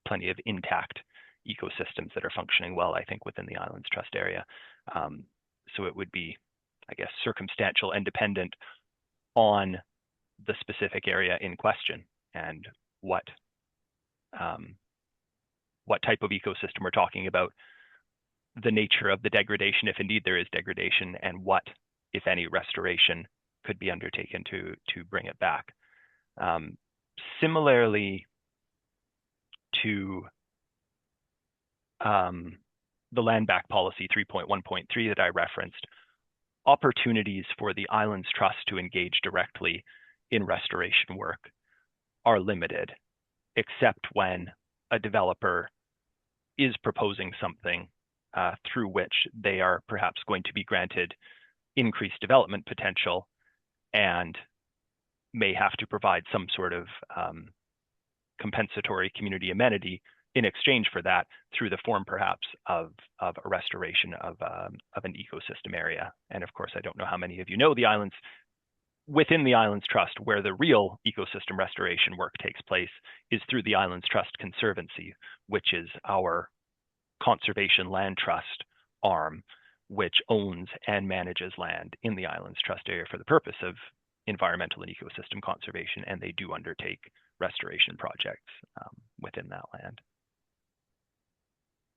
plenty of intact ecosystems that are functioning well, I think, within the Islands Trust area. So it would be, I guess, circumstantial and dependent on the specific area in question and what type of ecosystem we're talking about, the nature of the degradation, if indeed there is degradation, and what, if any, restoration could be undertaken to bring it back. Similarly to the Land Back Policy 3.1.3 that I referenced, opportunities for the Islands Trust to engage directly in restoration work are limited, except when a developer is proposing something through which they are perhaps going to be granted increased development potential and may have to provide some sort of compensatory community amenity in exchange for that, through the form perhaps of a restoration of an ecosystem area. And of course, I don't know how many of you know the islands. Within the Islands Trust, where the real ecosystem restoration work takes place is through the Islands Trust Conservancy, which is our conservation land trust arm, which owns and manages land in the Islands Trust area for the purpose of environmental and ecosystem conservation, and they do undertake restoration projects within that land.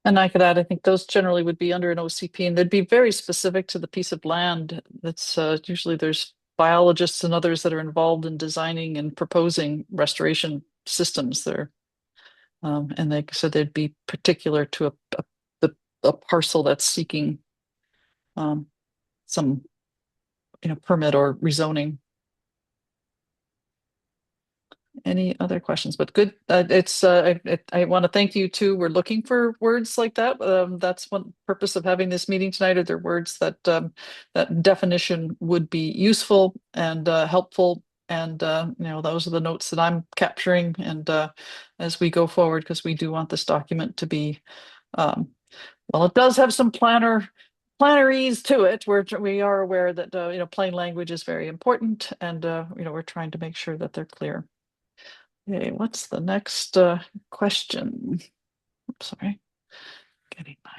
And I could add, I think those generally would be under an OCP, and they'd be very specific to the piece of land. That's usually there's biologists and others that are involved in designing and proposing restoration systems there. And they said they'd be particular to a parcel that's seeking some permit or rezoning. Any other questions? But good. I want to thank you too. We're looking for words like that. That's one purpose of having this meeting tonight. Are there words that that definition would be useful and helpful? And those are the notes that I'm capturing. And as we go forward, because we do want this document to be, well, it does have some plannerese to it. We are aware that plain language is very important, and we're trying to make sure that they're clear. Okay, what's the next question? Oops, sorry, getting my.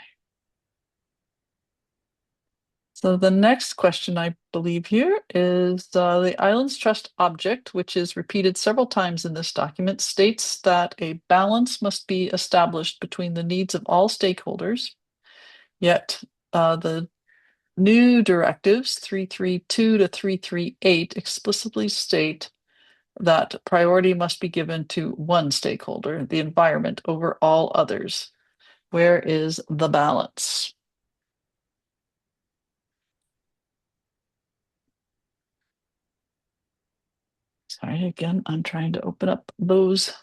So the next question, I believe here, is the Islands Trust object, which is repeated several times in this document, states that a balance must be established between the needs of all stakeholders. Yet the new directives 332 to 338 explicitly state that priority must be given to one stakeholder, the environment, over all others. Where is the balance? Sorry, again, I'm trying to open up those.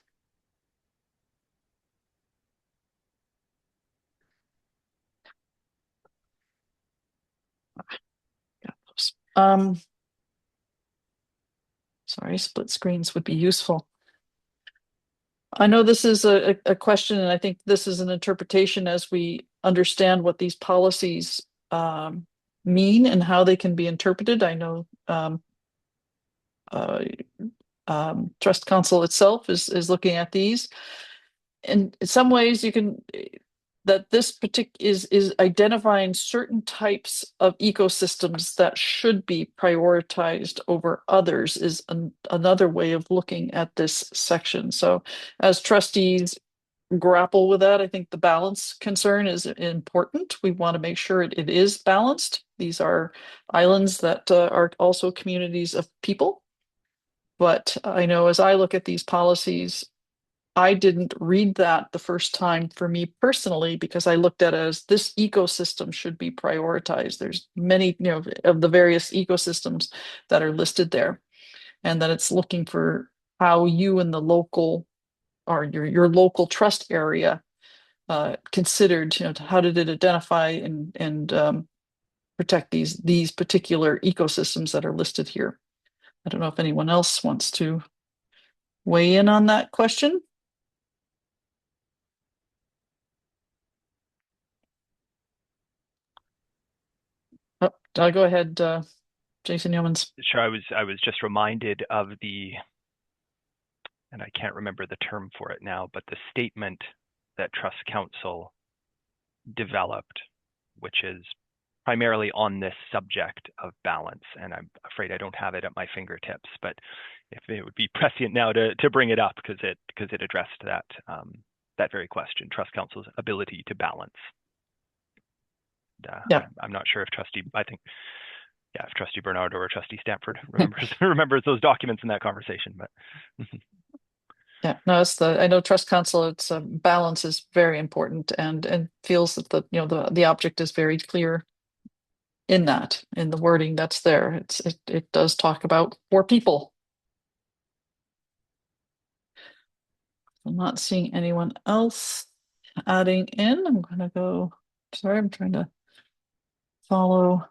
Got those. Sorry, split screens would be useful. I know this is a question, and I think this is an interpretation as we understand what these policies mean and how they can be interpreted. I know Trust Council itself is looking at these. And in some ways you can, that this particular is identifying certain types of ecosystems that should be prioritized over others is another way of looking at this section. So as trustees grapple with that, I think the balance concern is important. We want to make sure it is balanced. These are islands that are also communities of people. But I know as I look at these policies, I didn't read that the first time for me personally, because I looked at it as this ecosystem should be prioritized. There's many, of the various ecosystems that are listed there, and that it's looking for how you and the local or your local trust area considered, how did it identify and protect these particular ecosystems that are listed here. I don't know if anyone else wants to weigh in on that question. Oh, I'll go ahead, Jason Yeomans. Sure, I was just reminded of and I can't remember the term for it now, but the statement that Trust Council developed, which is primarily on this subject of balance, and I'm afraid I don't have it at my fingertips, but if it would be prescient now to bring it up because it addressed that very question, Trust Council's ability to balance. Yeah. I'm not sure if if Trustee Bernard or Trustee Stanford remembers those documents in that conversation, but Yeah, no, I know Trust Council, it's balance is very important and feels that the object is very clear in the wording that's there. It does talk about 4 people. I'm not seeing anyone else adding in. I'm gonna go, sorry, I'm trying to follow.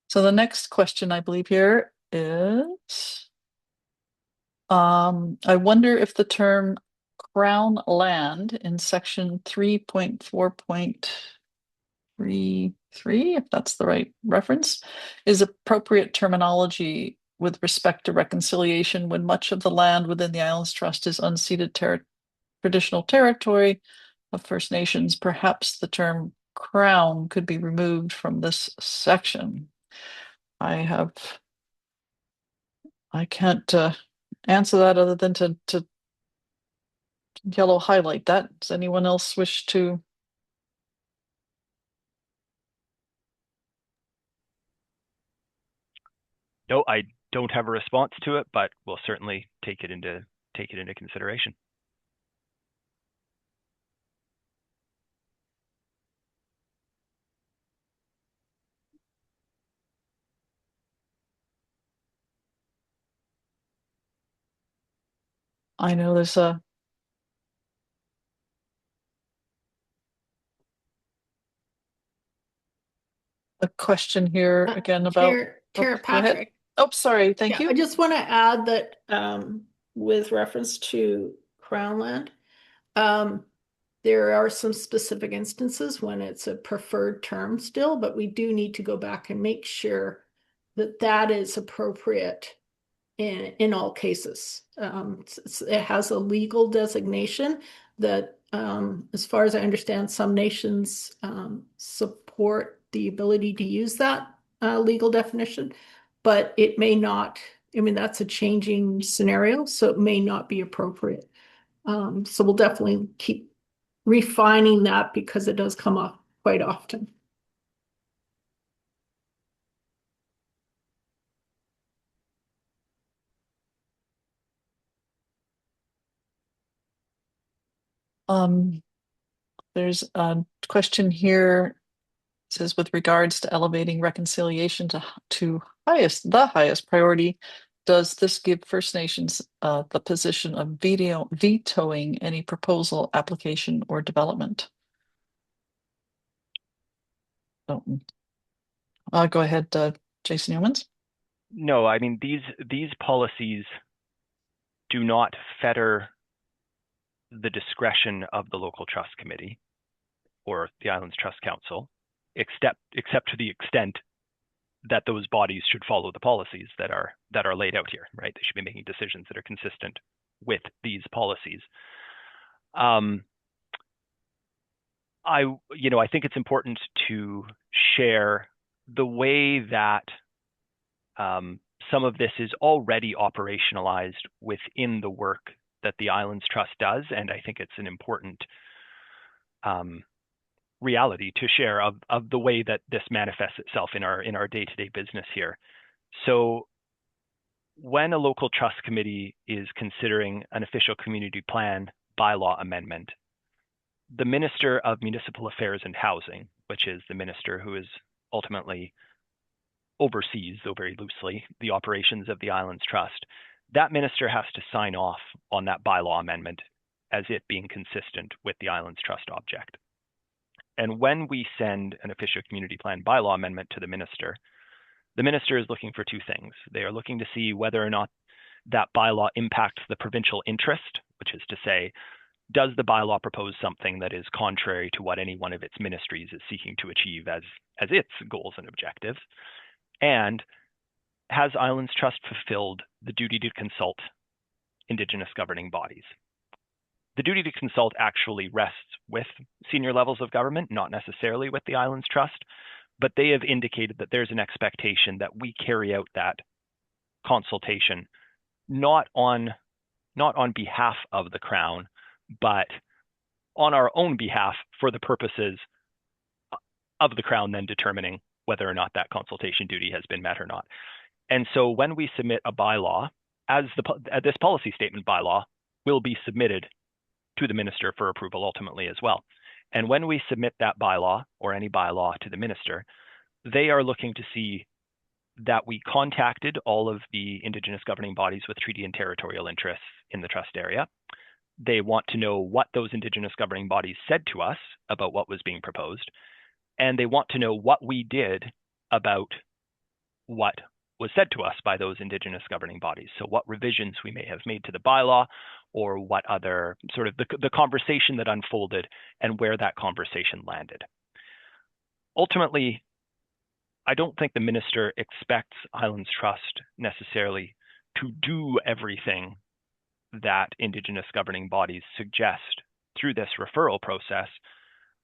So the next question I believe here is, I wonder if the term crown land in section 3.4.33, if that's the right reference, is appropriate terminology with respect to reconciliation when much of the land within the Islands Trust is unceded traditional territory of First Nations. Perhaps the term crown could be removed from this section. I can't answer that other than to yellow highlight that. Does anyone else wish to? no, I don't have a response to it, but we'll certainly take it into consideration. I know there's a question here again about. Tara Go ahead. Patrick. Oh, sorry. Thank Yeah, I you. just want to add that with reference to Crown land, there are some specific instances when it's a preferred term still, but we do need to go back and make sure that that is appropriate in all cases. It has a legal designation that, as far as I understand, some nations support the ability to use that legal definition, but it may not. I mean, that's a changing scenario, so it may not be appropriate. So we'll definitely keep refining that because it does come up quite often. There's a question here. It says, with regards to elevating reconciliation to the highest priority, does this give First Nations the position of vetoing any proposal, application, or development? Oh, go ahead, Jason Yeomans. No, I mean these policies do not fetter the discretion of the local trust committee or the Islands Trust Council, except to the extent that those bodies should follow the policies that are laid out here, right? They should be making decisions that are consistent with these policies. I think it's important to share the way that some of this is already operationalized within the work that the Islands Trust does, and I think it's an important reality to share of the way that this manifests itself in our day-to-day business here. So when a local trust committee is considering an official community plan bylaw amendment, the Minister of Municipal Affairs and Housing, which is the minister who is ultimately oversees, though very loosely, the operations of the Islands Trust, that minister has to sign off on that bylaw amendment as it being consistent with the Islands Trust object. And when we send an official community plan bylaw amendment to the minister is looking for 2 things. They are looking to see whether or not that bylaw impacts the provincial interest, which is to say, does the bylaw propose something that is contrary to what any one of its ministries is seeking to achieve as its goals and objectives? And has Islands Trust fulfilled the duty to consult Indigenous governing bodies? The duty to consult actually rests with senior levels of government, not necessarily with the Islands Trust, but they have indicated that there's an expectation that we carry out that consultation, not on behalf of the Crown, but on our own behalf for the purposes of the Crown then determining whether or not that consultation duty has been met or not. And so when we submit a bylaw, as this policy statement bylaw will be submitted to the minister for approval ultimately as well. And when we submit that bylaw or any bylaw to the minister, they are looking to see that we contacted all of the Indigenous governing bodies with treaty and territorial interests in the trust area. They want to know what those Indigenous governing bodies said to us about what was being proposed, and they want to know what we did about what was said to us by those Indigenous governing bodies. So what revisions we may have made to the bylaw, or what other sort of the conversation that unfolded and where that conversation landed. Ultimately, I don't think the minister expects Islands Trust necessarily to do everything that Indigenous governing bodies suggest through this referral process,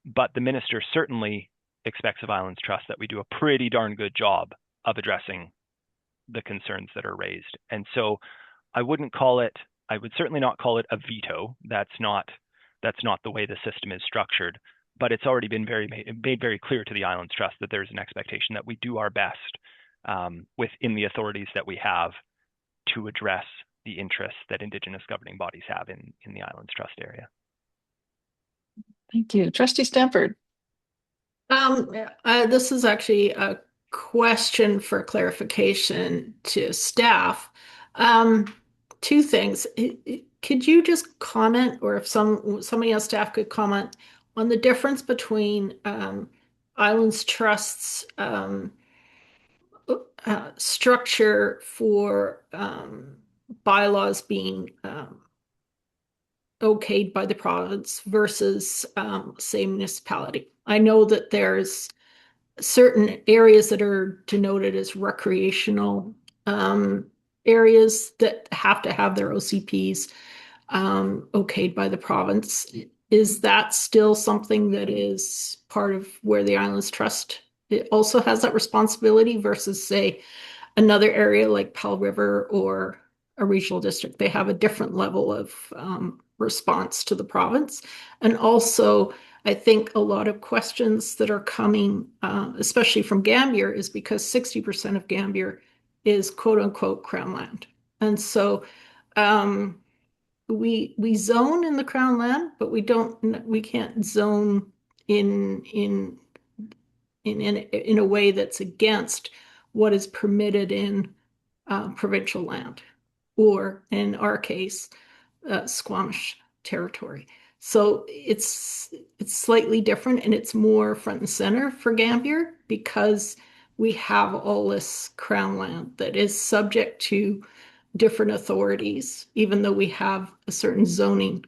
but the minister certainly expects of Islands Trust that we do a pretty darn good job of addressing the concerns that are raised. And so I would certainly not call it a veto. That's not the way the system is structured, but it's already been made very clear to the Islands Trust that there's an expectation that we do our best within the authorities that we have to address the interests that Indigenous governing bodies have in the Islands Trust area. Thank you. Trustee Stanford. This is actually a question for clarification to staff. Two things. Could you just comment, or if somebody on staff could comment on the difference between Islands Trust's structure for bylaws being okayed by the province versus, say, municipality? I know that there's certain areas that are denoted as recreational areas that have to have their OCPs okayed by the province. Is that still something that is part of where the Islands Trust it also has that responsibility versus, say, another area like Pell River or a regional district? They have a different level of response to the province. And also, I think a lot of questions that are coming, especially from Gambier, is because 60% of Gambier is quote unquote Crown land. And so we zone in the Crown land, but we can't zone in a way that's against what is permitted in provincial land, or in our case, Squamish territory. So it's slightly different, and it's more front and center for Gambier because we have all this Crown land that is subject to different authorities, even though we have a certain zoning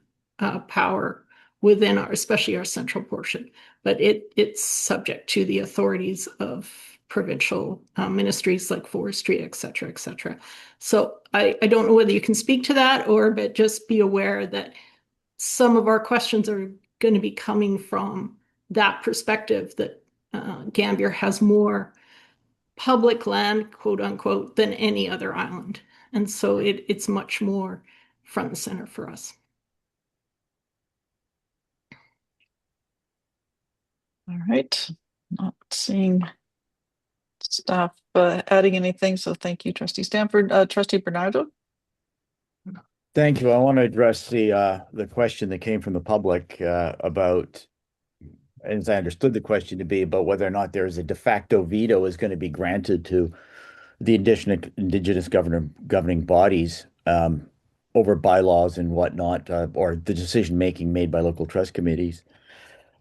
power within especially our central portion, but it's subject to the authorities of provincial ministries like forestry, et cetera, et cetera. So I don't know whether you can speak to that, but just be aware that some of our questions are going to be coming from that perspective, that Gambier has more public land, quote unquote, than any other island. And so it's much more front and center for us. All right. Not seeing staff adding anything, so thank you, Trustee Stanford. Trustee Bernardo? Thank you. I want to address the question that came from the public about, as I understood the question to be, about whether or not there is a de facto veto is going to be granted to the indigenous governing bodies over bylaws and whatnot, or the decision making made by local trust committees.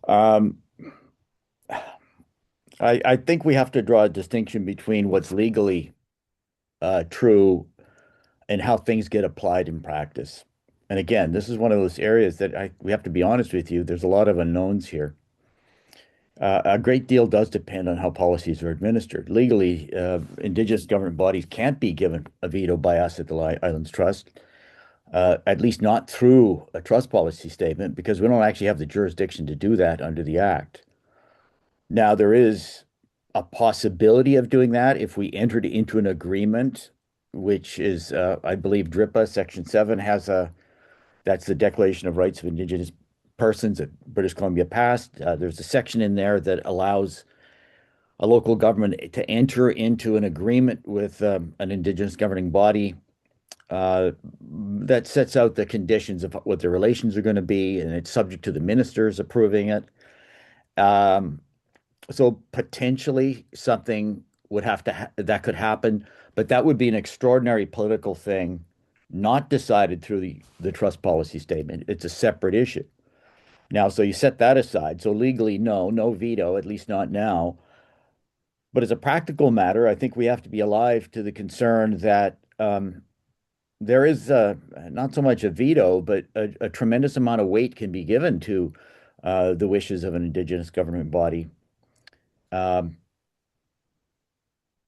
I think we have to draw a distinction between what's legally true and how things get applied in practice. And again, this is one of those areas that we have to be honest with you. There's a lot of unknowns here. A great deal does depend on how policies are administered. Legally, Indigenous government bodies can't be given a veto by us at the Islands Trust. at least not through a trust policy statement, because we don't actually have the jurisdiction to do that under the Act. Now, there is a possibility of doing that if we entered into an agreement, which is, I believe, DRIPA Section 7 has that's the Declaration of Rights of Indigenous Persons that British Columbia passed. There's a section in there that allows a local government to enter into an agreement with an Indigenous governing body that sets out the conditions of what the relations are going to be, and it's subject to the ministers approving it. Um, so potentially something would have to that could happen, but that would be an extraordinary political thing, not decided through the trust policy statement. It's a separate issue. Now, so you set that aside. So legally, no veto, at least not now. But as a practical matter, I think we have to be alive to the concern that there is not so much a veto, but a tremendous amount of weight can be given to the wishes of an Indigenous government body um,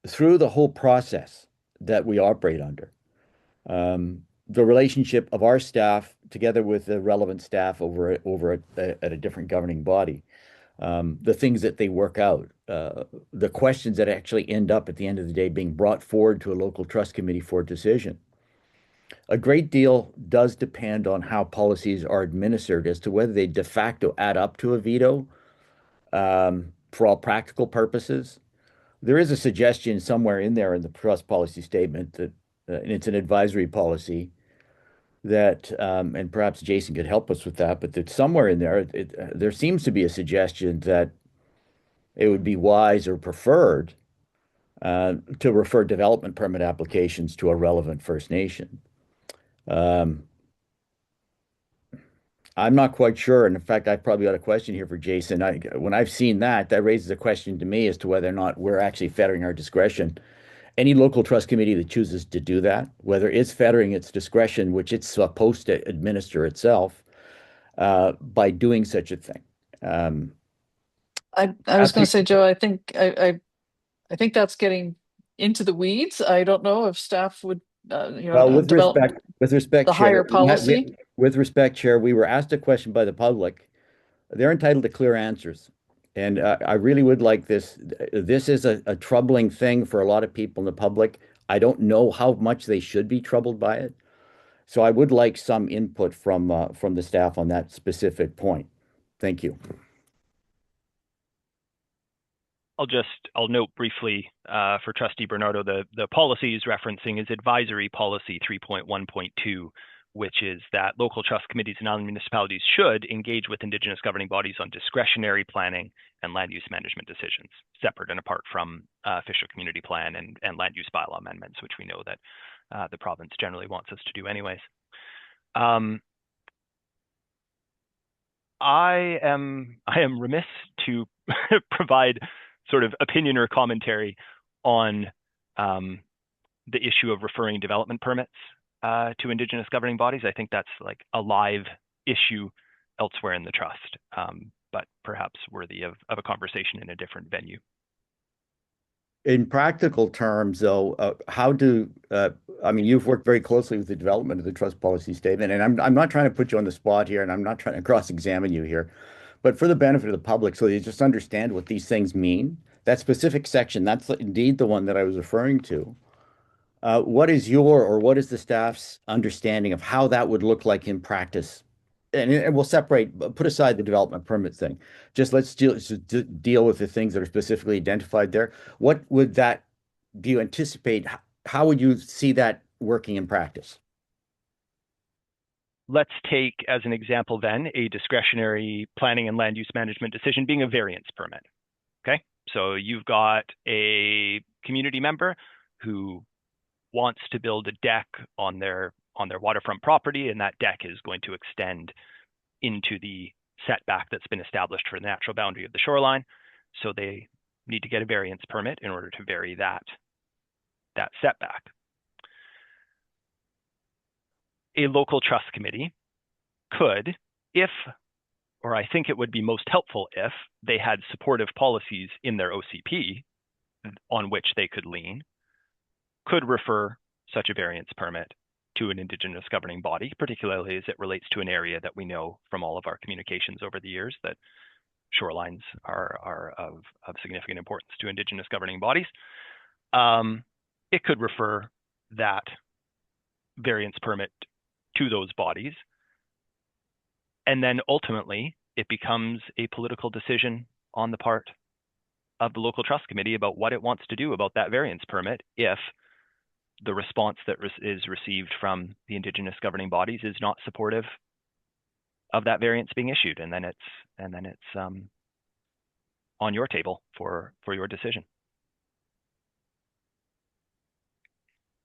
through the whole process that we operate under. The relationship of our staff together with the relevant staff over at a different governing body, the things that they work out, the questions that actually end up at the end of the day being brought forward to a local trust committee for decision. A great deal does depend on how policies are administered as to whether they de facto add up to a veto for all practical purposes. There is a suggestion somewhere in there in the trust policy statement that, and it's an advisory policy that, and perhaps Jason could help us with that, but that somewhere in there, there seems to be a suggestion that it would be wise or preferred to refer development permit applications to a relevant First Nation. Um, I'm not quite sure. And in fact, I've probably got a question here for Jason. When I've seen that, that raises a question to me as to whether or not we're actually fettering our discretion. Any local trust committee that chooses to do that, whether it's fettering its discretion, which it's supposed to administer itself, by doing such a thing. I was going to say, Joe, I think that's getting into the weeds. I don't know if staff would, Well, develop with respect, the higher Chair, policy. with respect, Chair, we were asked a question by the public. They're entitled to clear answers. And I really would like this. This is a troubling thing for a lot of people in the public. I don't know how much they should be troubled by it. So I would like some input from the staff on that specific point. Thank you. I'll note briefly for Trustee Bernardo, the policy he's referencing is Advisory Policy 3.1.2, which is that local trust committees and island municipalities should engage with Indigenous governing bodies on discretionary planning and land use management decisions, separate and apart from official community plan and land use bylaw amendments, which we know that the province generally wants us to do anyways. I am remiss to provide sort of opinion or commentary on the issue of referring development permits to Indigenous governing bodies. I think that's like a live issue elsewhere in the trust, but perhaps worthy of a conversation in a different venue. In practical terms, though, I mean, you've worked very closely with the development of the trust policy statement, and I'm not trying to put you on the spot here, and I'm not trying to cross-examine you here, but for the benefit of the public, so you just understand what these things mean, that specific section, that's indeed the one that I was referring to. What is the staff's understanding of how that would look like in practice? And we'll put aside the development permit thing. Just let's deal with the things that are specifically identified there. What would that, do you anticipate, how would you see that working in practice? Let's take as an example then a discretionary planning and land use management decision being a variance permit. Okay, so you've got a community member who wants to build a deck on their waterfront property, and that deck is going to extend into the setback that's been established for the natural boundary of the shoreline. So they need to get a variance permit in order to vary that setback. A local trust committee could, or I think it would be most helpful if they had supportive policies in their OCP on which they could lean, could refer such a variance permit to an Indigenous governing body, particularly as it relates to an area that we know from all of our communications over the years that shorelines are of significant importance to Indigenous governing bodies. It could refer that variance permit to those bodies. And then ultimately, it becomes a political decision on the part of the local trust committee about what it wants to do about that variance permit if the response that is received from the Indigenous governing bodies is not supportive of that variance being issued. And then it's on your table for your decision.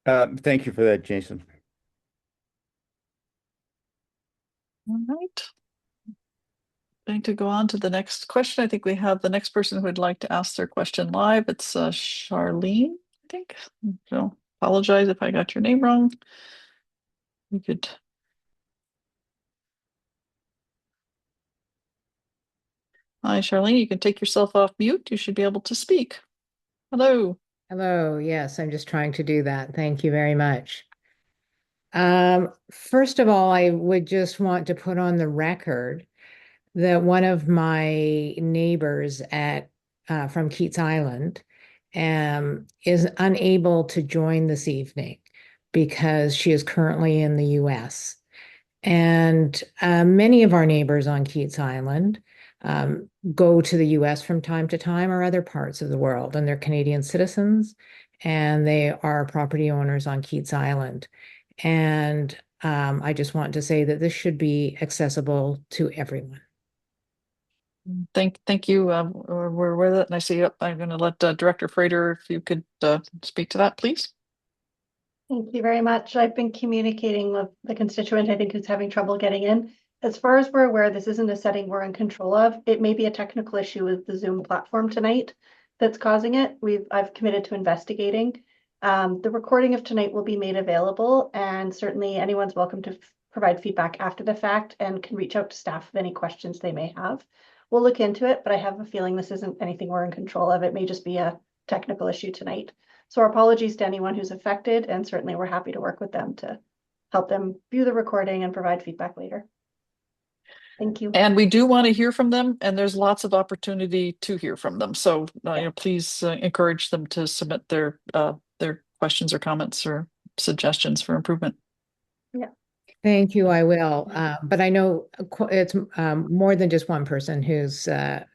Thank you for that, Jason. All right. Going to go on to the next question. I think we have the next person who would like to ask their question live. It's Charlene, I think. So apologize if I got your name wrong. We could. Hi, Charlene. You can take yourself off mute. You should be able to speak. Hello. Hello. Yes, I'm just trying to do that. Thank you very much. First of all, I would just want to put on the record that one of my neighbors from Keats Island is unable to join this evening because she is currently in the US. And many of our neighbors on Keats Island go to the US from time to time or other parts of the world, and they're Canadian citizens and they are property owners on Keats Island. And I just want to say that this should be accessible to everyone. Thank you. We're with it. And I see, I'm going to let Director Frater, if you could speak to that, please. Thank you very much. I've been communicating with the constituent, I think, who's having trouble getting in. As far as we're aware, this isn't a setting we're in control of. It may be a technical issue with the Zoom platform tonight that's causing it. I've committed to investigating. The recording of tonight will be made available, and certainly anyone's welcome to provide feedback after the fact and can reach out to staff with any questions they may have. We'll look into it, but I have a feeling this isn't anything we're in control of. It may just be a technical issue tonight. So our apologies to anyone who's affected, and certainly we're happy to work with them to help them view the recording and provide feedback later. Thank you. And we do want to hear from them, and there's lots of opportunity to hear from them. So please encourage them to submit their questions or comments or suggestions for improvement. Yeah. Thank you, I will. But I know it's more than just one person who's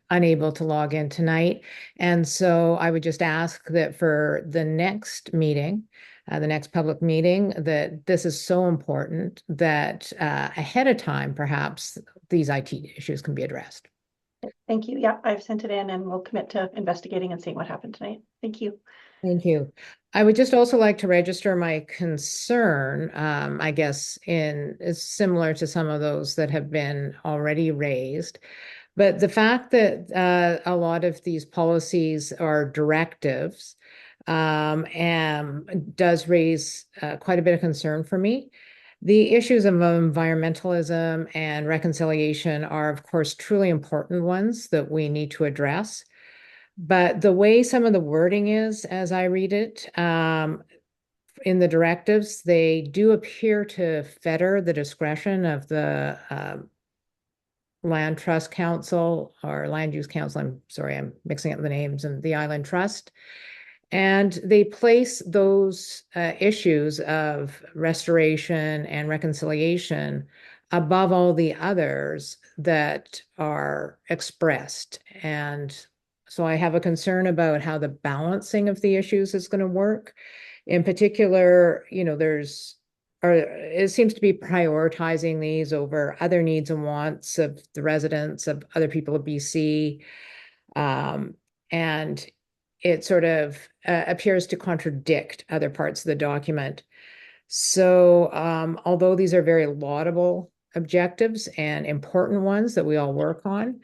unable to log in tonight. And so I would just ask that for the next meeting, the next public meeting, that this is so important that ahead of time, perhaps these IT issues can be addressed. Thank you. Yeah, I've sent it in and we'll commit to investigating and seeing what happened tonight. Thank you. Thank you. I would just also like to register my concern, I guess, is similar to some of those that have been already raised. But the fact that a lot of these policies are directives and does raise quite a bit of concern for me. The issues of environmentalism and reconciliation are, of course, truly important ones that we need to address. But the way some of the wording is, as I read it, in the directives, they do appear to fetter the discretion of the Land Trust Council or Land Use Council. I'm sorry, I'm mixing up the names, and the Island Trust. And they place those issues of restoration and reconciliation above all the others that are expressed. And so I have a concern about how the balancing of the issues is going to work. In particular, it seems to be prioritizing these over other needs and wants of the residents, of other people of BC. And it sort of appears to contradict other parts of the document. So although these are very laudable objectives and important ones that we all work on,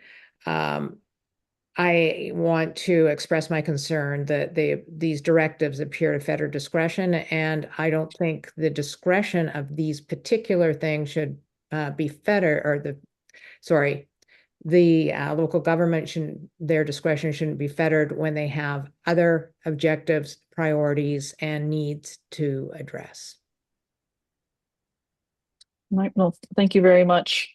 I want to express my concern that these directives appear to fetter discretion, and I don't think the discretion of these particular things should be fettered, or the local government their discretion shouldn't be fettered when they have other objectives, priorities, and needs to address. Right, well, thank you very much.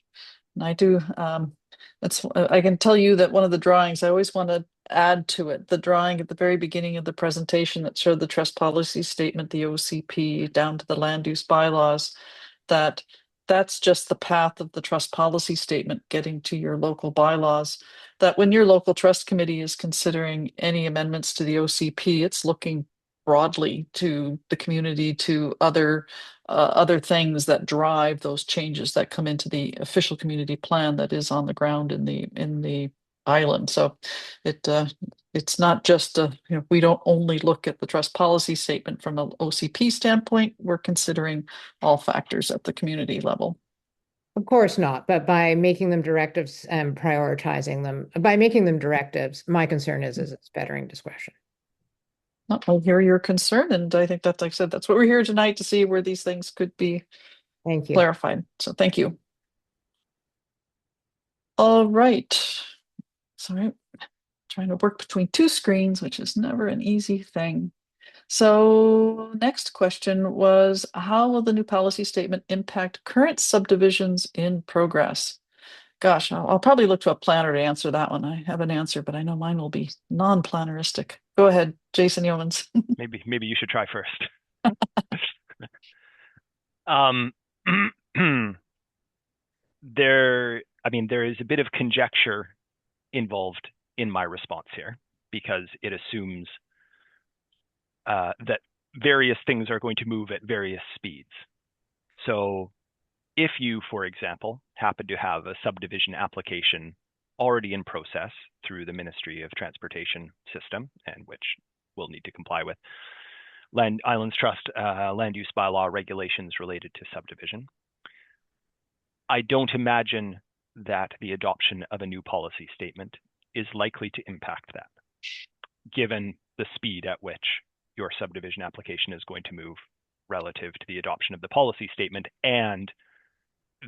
And I do, I can tell you that one of the drawings, I always want to add to it, the drawing at the very beginning of the presentation that showed the trust policy statement, the OCP, down to the land use bylaws, that that's just the path of the trust policy statement getting to your local bylaws. That when your local trust committee is considering any amendments to the OCP, it's looking broadly to the community, to other things that drive those changes that come into the official community plan that is on the ground in the island. So it it's not just we don't only look at the trust policy statement from an OCP standpoint. We're considering all factors at the community level. Of course not, but by making them directives and prioritizing them, by making them directives, my concern is it's bettering discretion. I hear your concern, and I think that, like I said, that's what we're here tonight to see where these things could be Thank you. clarified. So thank you. All right. Sorry, trying to work between two screens, which is never an easy thing. So next question was, how will the new policy statement impact current subdivisions in progress? Gosh, I'll probably look to a planner to answer that one. I have an answer, but I know mine will be non-planneristic. Go ahead, Jason Yeomans. Maybe you should try first. um, there is a bit of conjecture involved in my response here because it assumes that various things are going to move at various speeds. So if you, for example, happen to have a subdivision application already in process through the Ministry of Transportation system, and which we'll need to comply with Islands Trust land use bylaw regulations related to subdivision, I don't imagine that the adoption of a new policy statement is likely to impact that, given the speed at which your subdivision application is going to move relative to the adoption of the policy statement and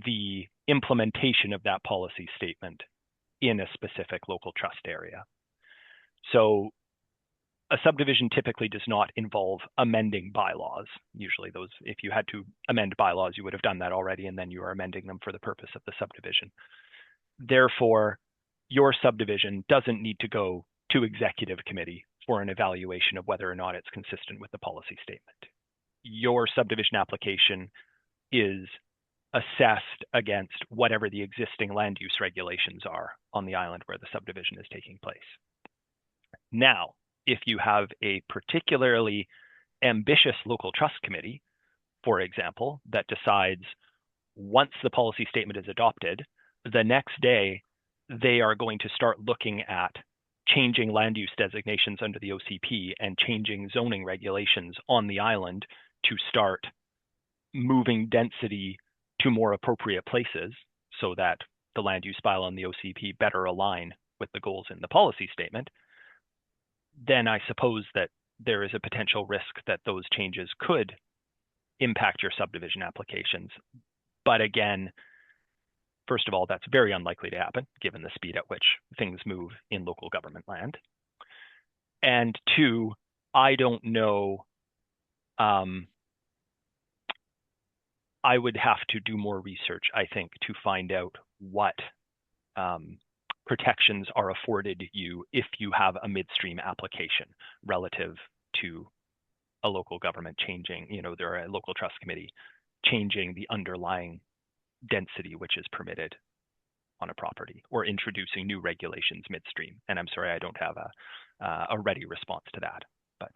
the implementation of that policy statement in a specific local trust area. So a subdivision typically does not involve amending bylaws. Usually those, if you had to amend bylaws, you would have done that already, and then you are amending them for the purpose of the subdivision. Therefore, your subdivision doesn't need to go to executive committee for an evaluation of whether or not it's consistent with the policy statement. Your subdivision application is assessed against whatever the existing land use regulations are on the island where the subdivision is taking place. Now, if you have a particularly ambitious local trust committee, for example, that decides once the policy statement is adopted, the next day they are going to start looking at changing land use designations under the OCP and changing zoning regulations on the island to start moving density to more appropriate places so that the land use bylaw and the OCP better align with the goals in the policy statement, then I suppose that there is a potential risk that those changes could impact your subdivision applications. But again, first of all, that's very unlikely to happen given the speed at which things move in local government land. And two, I don't know, I would have to do more research, I think, to find out what protections are afforded you if you have a midstream application relative to a local government changing, there are a local trust committee changing the underlying density which is permitted on a property or introducing new regulations midstream. And I'm sorry, I don't have a ready response to that, but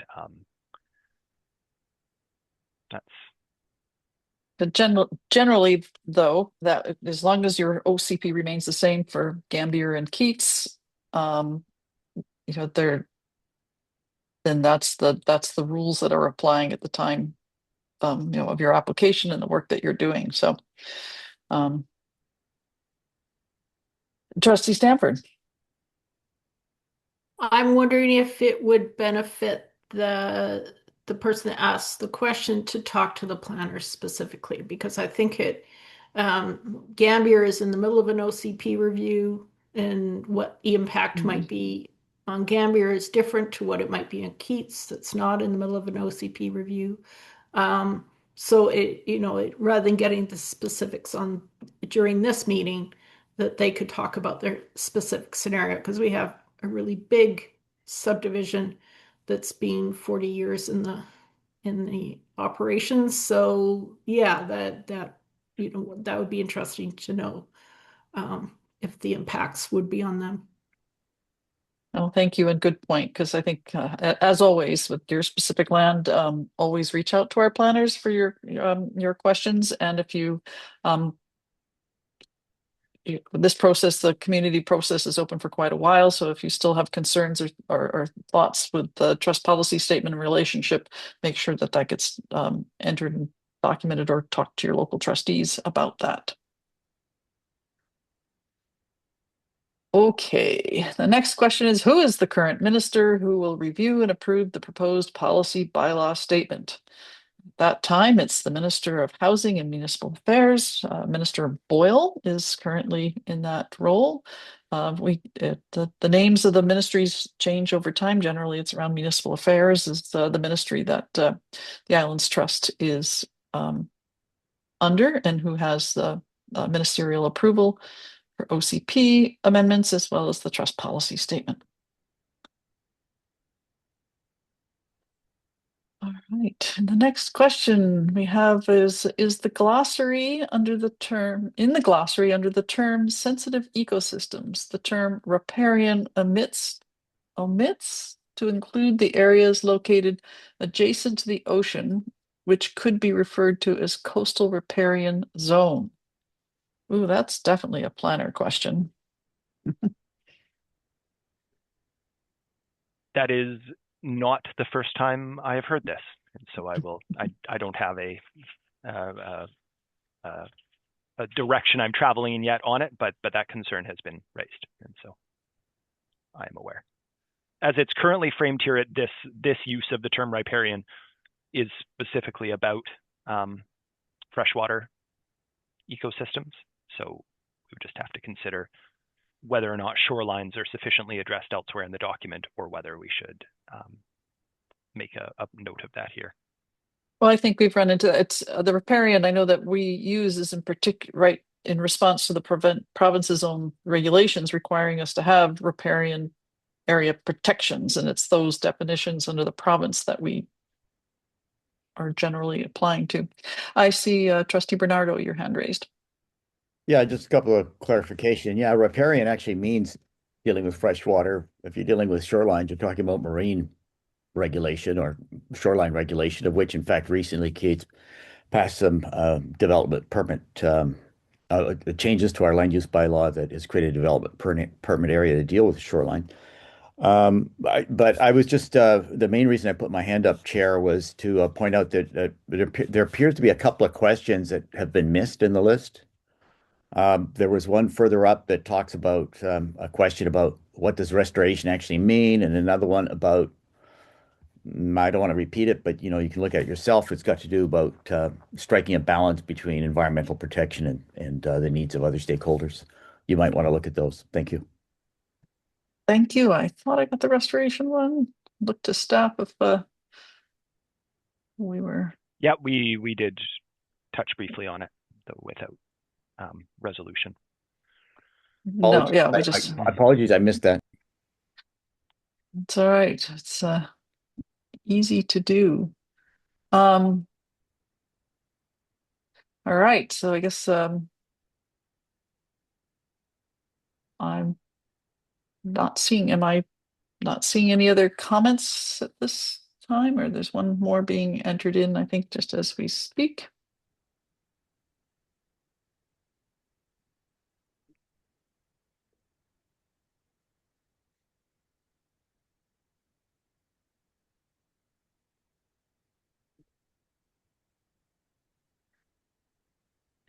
that's Generally, though, that as long as your OCP remains the same for Gambier and Keats, they're then that's the rules that are applying at the time, of your application and the work that you're doing. So, Trustee Stanford. I'm wondering if it would benefit the person that asked the question to talk to the planner specifically, because I think Gambier is in the middle of an OCP review, and what the impact might be on Gambier is different to what it might be in Keats that's not in the middle of an OCP review. So rather than getting the specifics on during this meeting, that they could talk about their specific scenario, because we have a really big subdivision that's been 40 years in the operations. So yeah, that would be interesting to know if the impacts would be on them. Oh, thank you, and good point, because I think, as always, with your specific land, always reach out to our planners for your questions. And if um, this process, the community process is open for quite a while. So if you still have concerns or thoughts with the trust policy statement and relationship, make sure that that gets entered and documented, or talk to your local trustees about that. Okay, the next question is, who is the current minister who will review and approve the proposed policy bylaw statement? At that time, it's the Minister of Housing and Municipal Affairs. Minister Boyle is currently in that role. The names of the ministries change over time. Generally, it's around municipal affairs is the ministry that the Islands Trust is under, and who has the ministerial approval for OCP amendments as well as the trust policy statement. All right, and the next question we have is the glossary under the term, in the glossary under the term sensitive ecosystems, the term riparian omits to include the areas located adjacent to the ocean, which could be referred to as coastal riparian zone. Ooh, that's definitely a planner question. That is not the first time I have heard this, and so I don't have a direction I'm traveling in yet on it, but that concern has been raised, and so I am aware. As it's currently framed here, this use of the term riparian is specifically about freshwater ecosystems, so we would just have to consider whether or not shorelines are sufficiently addressed elsewhere in the document, or whether we should make a note of that here. Well, I think we've run into it's the riparian. I know that we use is in particular right in response to the province's own regulations requiring us to have riparian area protections, and it's those definitions under the province that we are generally applying to. I see Trustee Bernardo, your hand raised. Yeah, just a couple of clarification. Yeah, riparian actually means dealing with freshwater. If you're dealing with shorelines, you're talking about marine regulation or shoreline regulation, of which, in fact, recently Kate's passed some development permit changes to our land use bylaw that has created a development permit area to deal with the shoreline. But I was just the main reason I put my hand up, Chair, was to point out that there appears to be a couple of questions that have been missed in the list. There was one further up that talks about a question about what does restoration actually mean, and another one about I don't want to repeat it, but you can look at it yourself. It's got to do about striking a balance between environmental protection and the needs of other stakeholders. You might want to look at those. Thank you. Thank you. I thought I got the restoration one. Look to staff if we were. Yeah, we did touch briefly on it, though without resolution. No, yeah, we just. Apologies, I missed that. It's all right. It's easy to do. All right, so I guess I'm not seeing, am I not seeing any other comments at this time? Or there's one more being entered in, I think, just as we speak.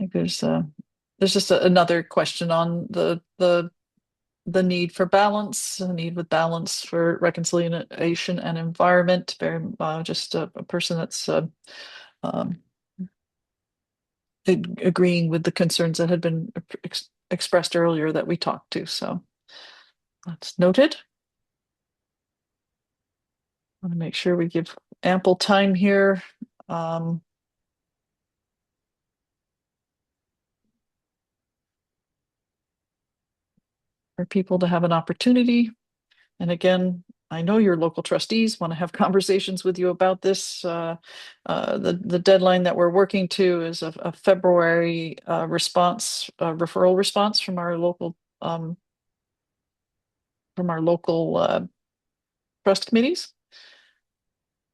I think there's just another question on the need for balance, the need with balance for reconciliation and environment. Very just a person that's agreeing with the concerns that had been expressed earlier that we talked to. So that's noted. I want to make sure we give ample time here. for people to have an opportunity. And again, I know your local trustees want to have conversations with you about this. The deadline that we're working to is a February referral response from our local trust committees.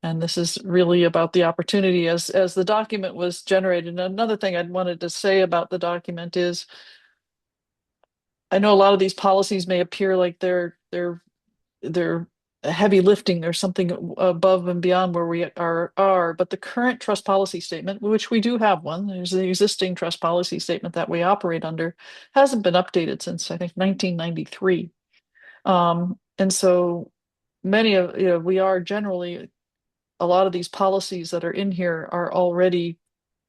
And this is really about the opportunity as the document was generated. And another thing I'd wanted to say about the document is I know a lot of these policies may appear like they're heavy lifting. There's something above and beyond where we are. But the current trust policy statement, which we do have one, there's the existing trust policy statement that we operate under, hasn't been updated since I think 1993. And so many of, we are generally, a lot of these policies that are in here are already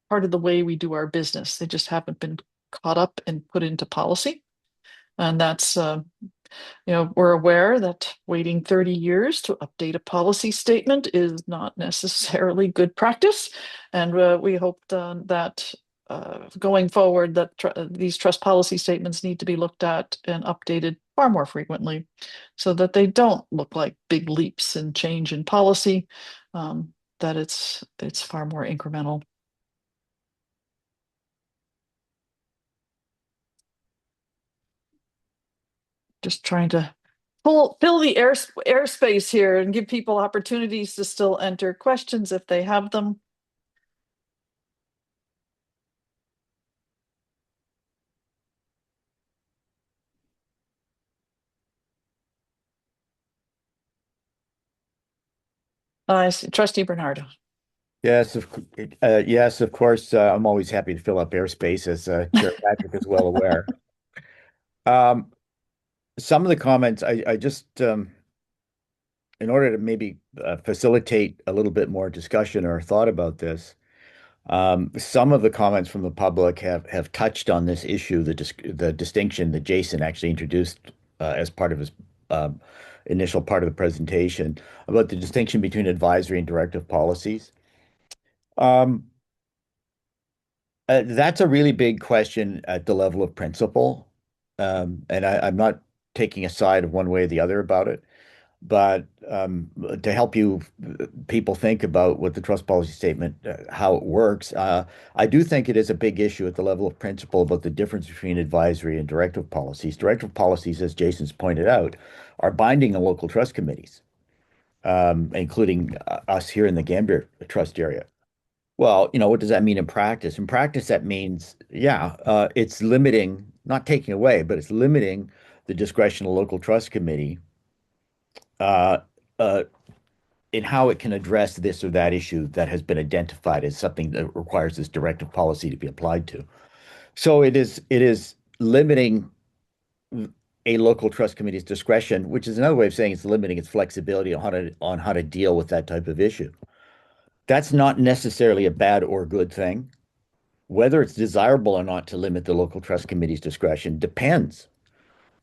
part of the way we do our business. They just haven't been caught up and put into policy. And that's we're aware that waiting 30 years to update a policy statement is not necessarily good practice. And we hope that going forward, that these trust policy statements need to be looked at and updated far more frequently so that they don't look like big leaps in change in policy, that it's far more incremental. Just trying to fill the airspace here and give people opportunities to still enter questions if they have them. Trustee Bernardo. Yes, yes, of course. I'm always happy to fill up airspace, as Chair Patrick is well aware. Um, some of the comments, I just, in order to maybe facilitate a little bit more discussion or thought about this, some of the comments from the public have touched on this issue, the distinction that Jason actually introduced as part of his initial part of the presentation about the distinction between advisory and directive policies. Um, that's a really big question at the level of principle. And I'm not taking a side of one way or the other about it, but to help you people think about what the trust policy statement, how it works, I do think it is a big issue at the level of principle about the difference between advisory and directive policies. Directive policies, as Jason's pointed out, are binding on local trust committees, including us here in the Gambier trust area. Well, what does that mean in practice? In practice, that means, yeah, it's limiting, not taking away, but it's limiting the discretion of the local trust committee uh, uh, in how it can address this or that issue that has been identified as something that requires this directive policy to be applied to. So it is limiting a local trust committee's discretion, which is another way of saying it's limiting its flexibility on how to deal with that type of issue. That's not necessarily a bad or good thing. Whether it's desirable or not to limit the local trust committee's discretion depends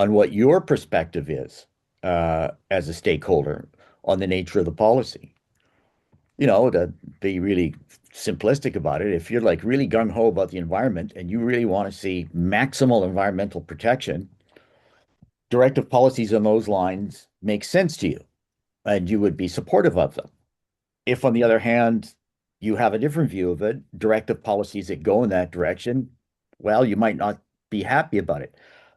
on what your perspective is as a stakeholder on the nature of the policy. To be really simplistic about it, if you're like really gung ho about the environment and you really want to see maximal environmental protection, directive policies on those lines make sense to you and you would be supportive of them. If, on the other hand, you have a different view of it, directive policies that go in that direction, well, you might not be happy about it.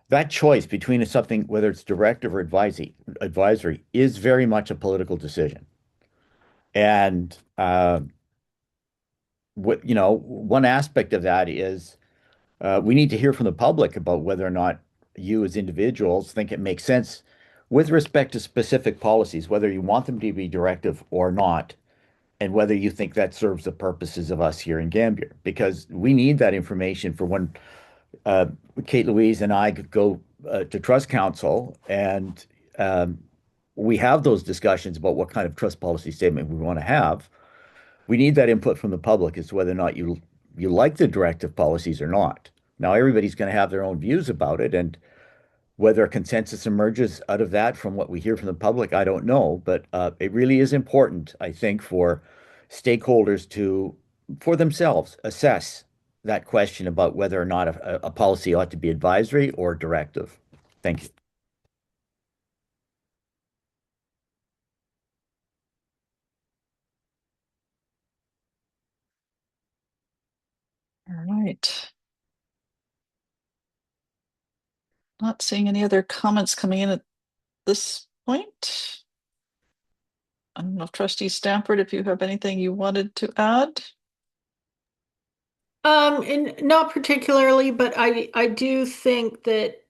That choice between something, whether it's directive or advisory, is very much a political decision. And one aspect of that is we need to hear from the public about whether or not you as individuals think it makes sense with respect to specific policies, whether you want them to be directive or not, and whether you think that serves the purposes of us here in Gambier, because we need that information for when uh, Kate Louise and I go to Trust Council and we have those discussions about what kind of trust policy statement we want to have. We need that input from the public as to whether or not you like the directive policies or not. Now, everybody's going to have their own views about it, and whether a consensus emerges out of that from what we hear from the public, I don't know. But it really is important, I think, for stakeholders to, for themselves, assess that question about whether or not a policy ought to be advisory or directive. Thank you. All right. Not seeing any other comments coming in at this point. I don't know if Trustee Stanford, if you have anything you wanted to add? And not particularly, but I do think that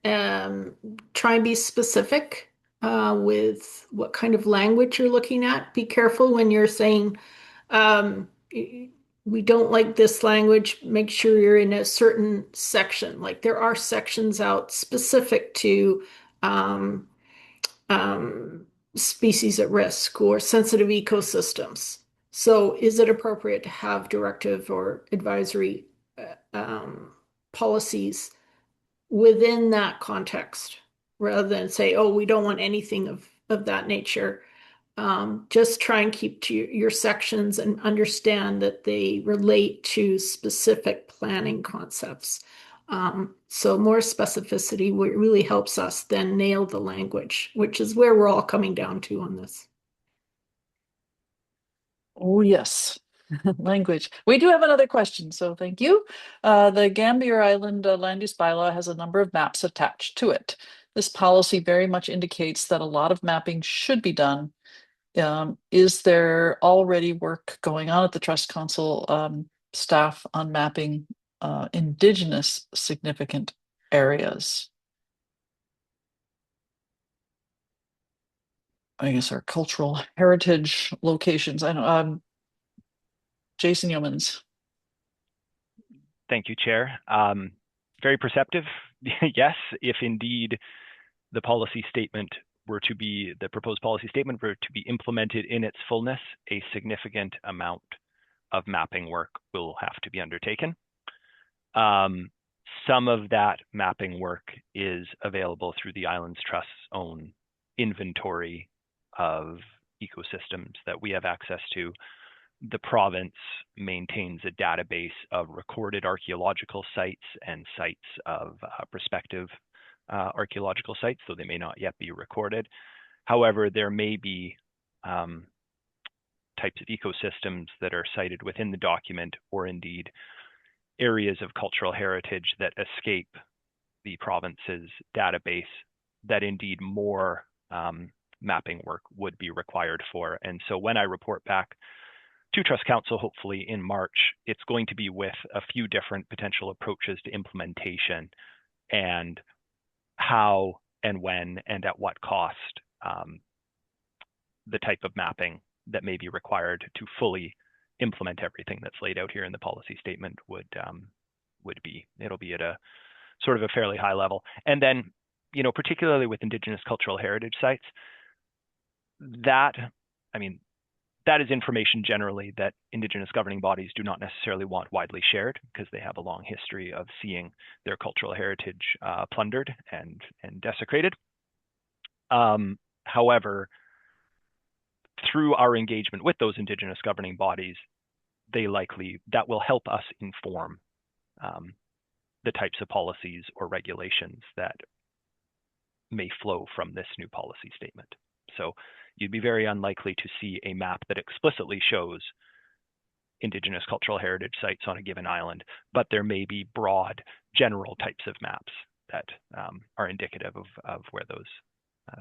try and be specific with what kind of language you're looking at. Be careful when you're saying we don't like this language. Make sure you're in a certain section. Like there are sections out specific to um, um, species at risk or sensitive ecosystems. So, is it appropriate to have directive or advisory um, policies within that context rather than say, oh, we don't want anything of that nature? Just try and keep to your sections and understand that they relate to specific planning concepts. So more specificity really helps us then nail the language, which is where we're all coming down to on this. Oh, yes. Language. We do have another question, so thank you. The Gambier Island land use bylaw has a number of maps attached to it. This policy very much indicates that a lot of mapping should be done. Is there already work going on at the Trust Council staff on mapping Indigenous significant areas? I guess our cultural heritage locations. I don't Jason Yeomans. Thank you, Chair. Very perceptive. Yes, if indeed the policy statement the proposed policy statement were to be implemented in its fullness, a significant amount of mapping work will have to be undertaken. Some of that mapping work is available through the Islands Trust's own inventory of ecosystems that we have access to. The province maintains a database of recorded archaeological sites and sites of prospective archaeological sites, though they may not yet be recorded. However, there may be types of ecosystems that are cited within the document, or indeed areas of cultural heritage that escape the province's database that indeed more mapping work would be required for. And so when I report back to Trust Council, hopefully in March, it's going to be with a few different potential approaches to implementation and how and when and at what cost the type of mapping that may be required to fully implement everything that's laid out here in the policy statement would be. It'll be at a sort of a fairly high level. And then, particularly with Indigenous cultural heritage sites, that is information generally that Indigenous governing bodies do not necessarily want widely shared because they have a long history of seeing their cultural heritage plundered and desecrated. However, through our engagement with those Indigenous governing bodies, that will help us inform the types of policies or regulations that may flow from this new policy statement. So you'd be very unlikely to see a map that explicitly shows Indigenous cultural heritage sites on a given island, but there may be broad, general types of maps that are indicative of where those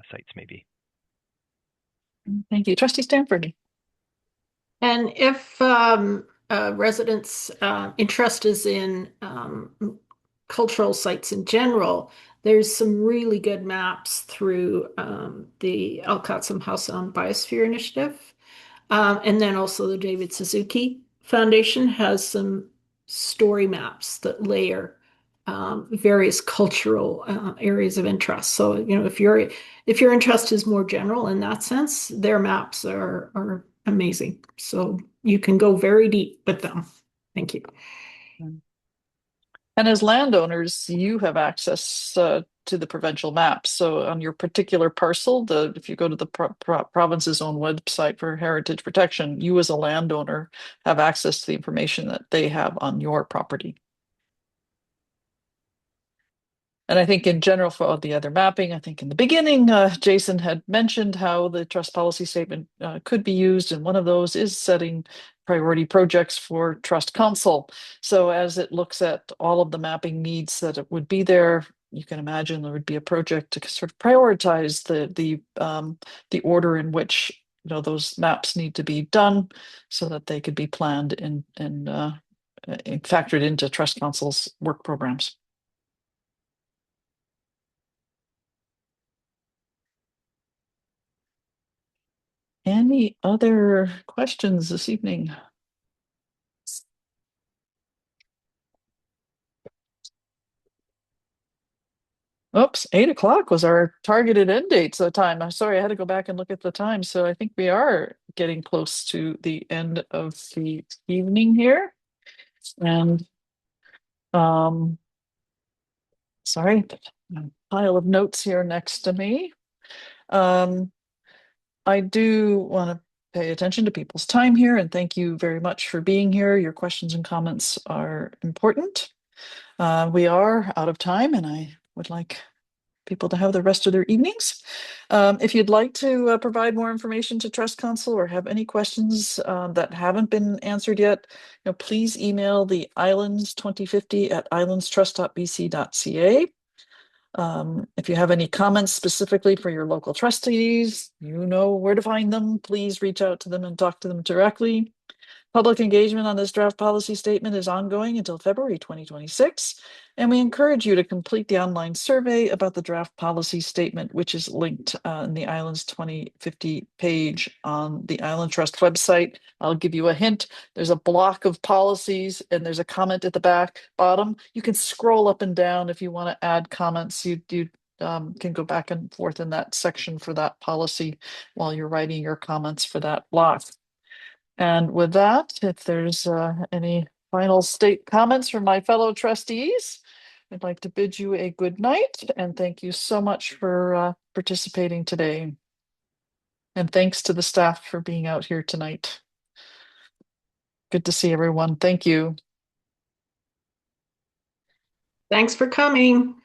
sites may be. Thank you. Trustee Stanford. And if residents' interest is in cultural sites in general, there's some really good maps through the Alkatsum House on Biosphere Initiative. And then also the David Suzuki Foundation has some story maps that layer various cultural areas of interest. So, if your interest is more general in that sense, their maps are amazing. So you can go very deep with them. Thank you. And as landowners, you have access to the provincial maps. So on your particular parcel, if you go to the province's own website for heritage protection, you as a landowner have access to the information that they have on your property. And I think in general for all the other mapping, I think in the beginning, Jason had mentioned how the trust policy statement could be used. And one of those is setting priority projects for trust council. So as it looks at all of the mapping needs that it would be there, you can imagine there would be a project to sort of prioritize the order in which those maps need to be done so that they could be planned and factored into trust council's work programs. Any other questions this evening? Oops, 8 o'clock was our targeted end date. So time. I'm sorry, I had to go back and look at the time. So I think we are getting close to the end of the evening here. And sorry, a pile of notes here next to me. I do want to pay attention to people's time here and thank you very much for being here. Your questions and comments are important. We are out of time and I would like people to have the rest of their evenings. If you'd like to provide more information to Trust Council or have any questions that haven't been answered yet, please email the islands2050@islandstrust.bc.ca. If you have any comments specifically for your local trustees, you know where to find them. Please reach out to them and talk to them directly. Public engagement on this draft policy statement is ongoing until February 2026, and we encourage you to complete the online survey about the draft policy statement, which is linked in the Islands 2050 page on the Island Trust website. I'll give you a hint. There's a block of policies and there's a comment at the bottom. You can scroll up and down if you want to add comments. You can go back and forth in that section for that policy while you're writing your comments for that block. And with that, if there's any final state comments from my fellow trustees, I'd like to bid you a good night and thank you so much for participating today. And thanks to the staff for being out here tonight. Good to see everyone. Thank you. Thanks for coming.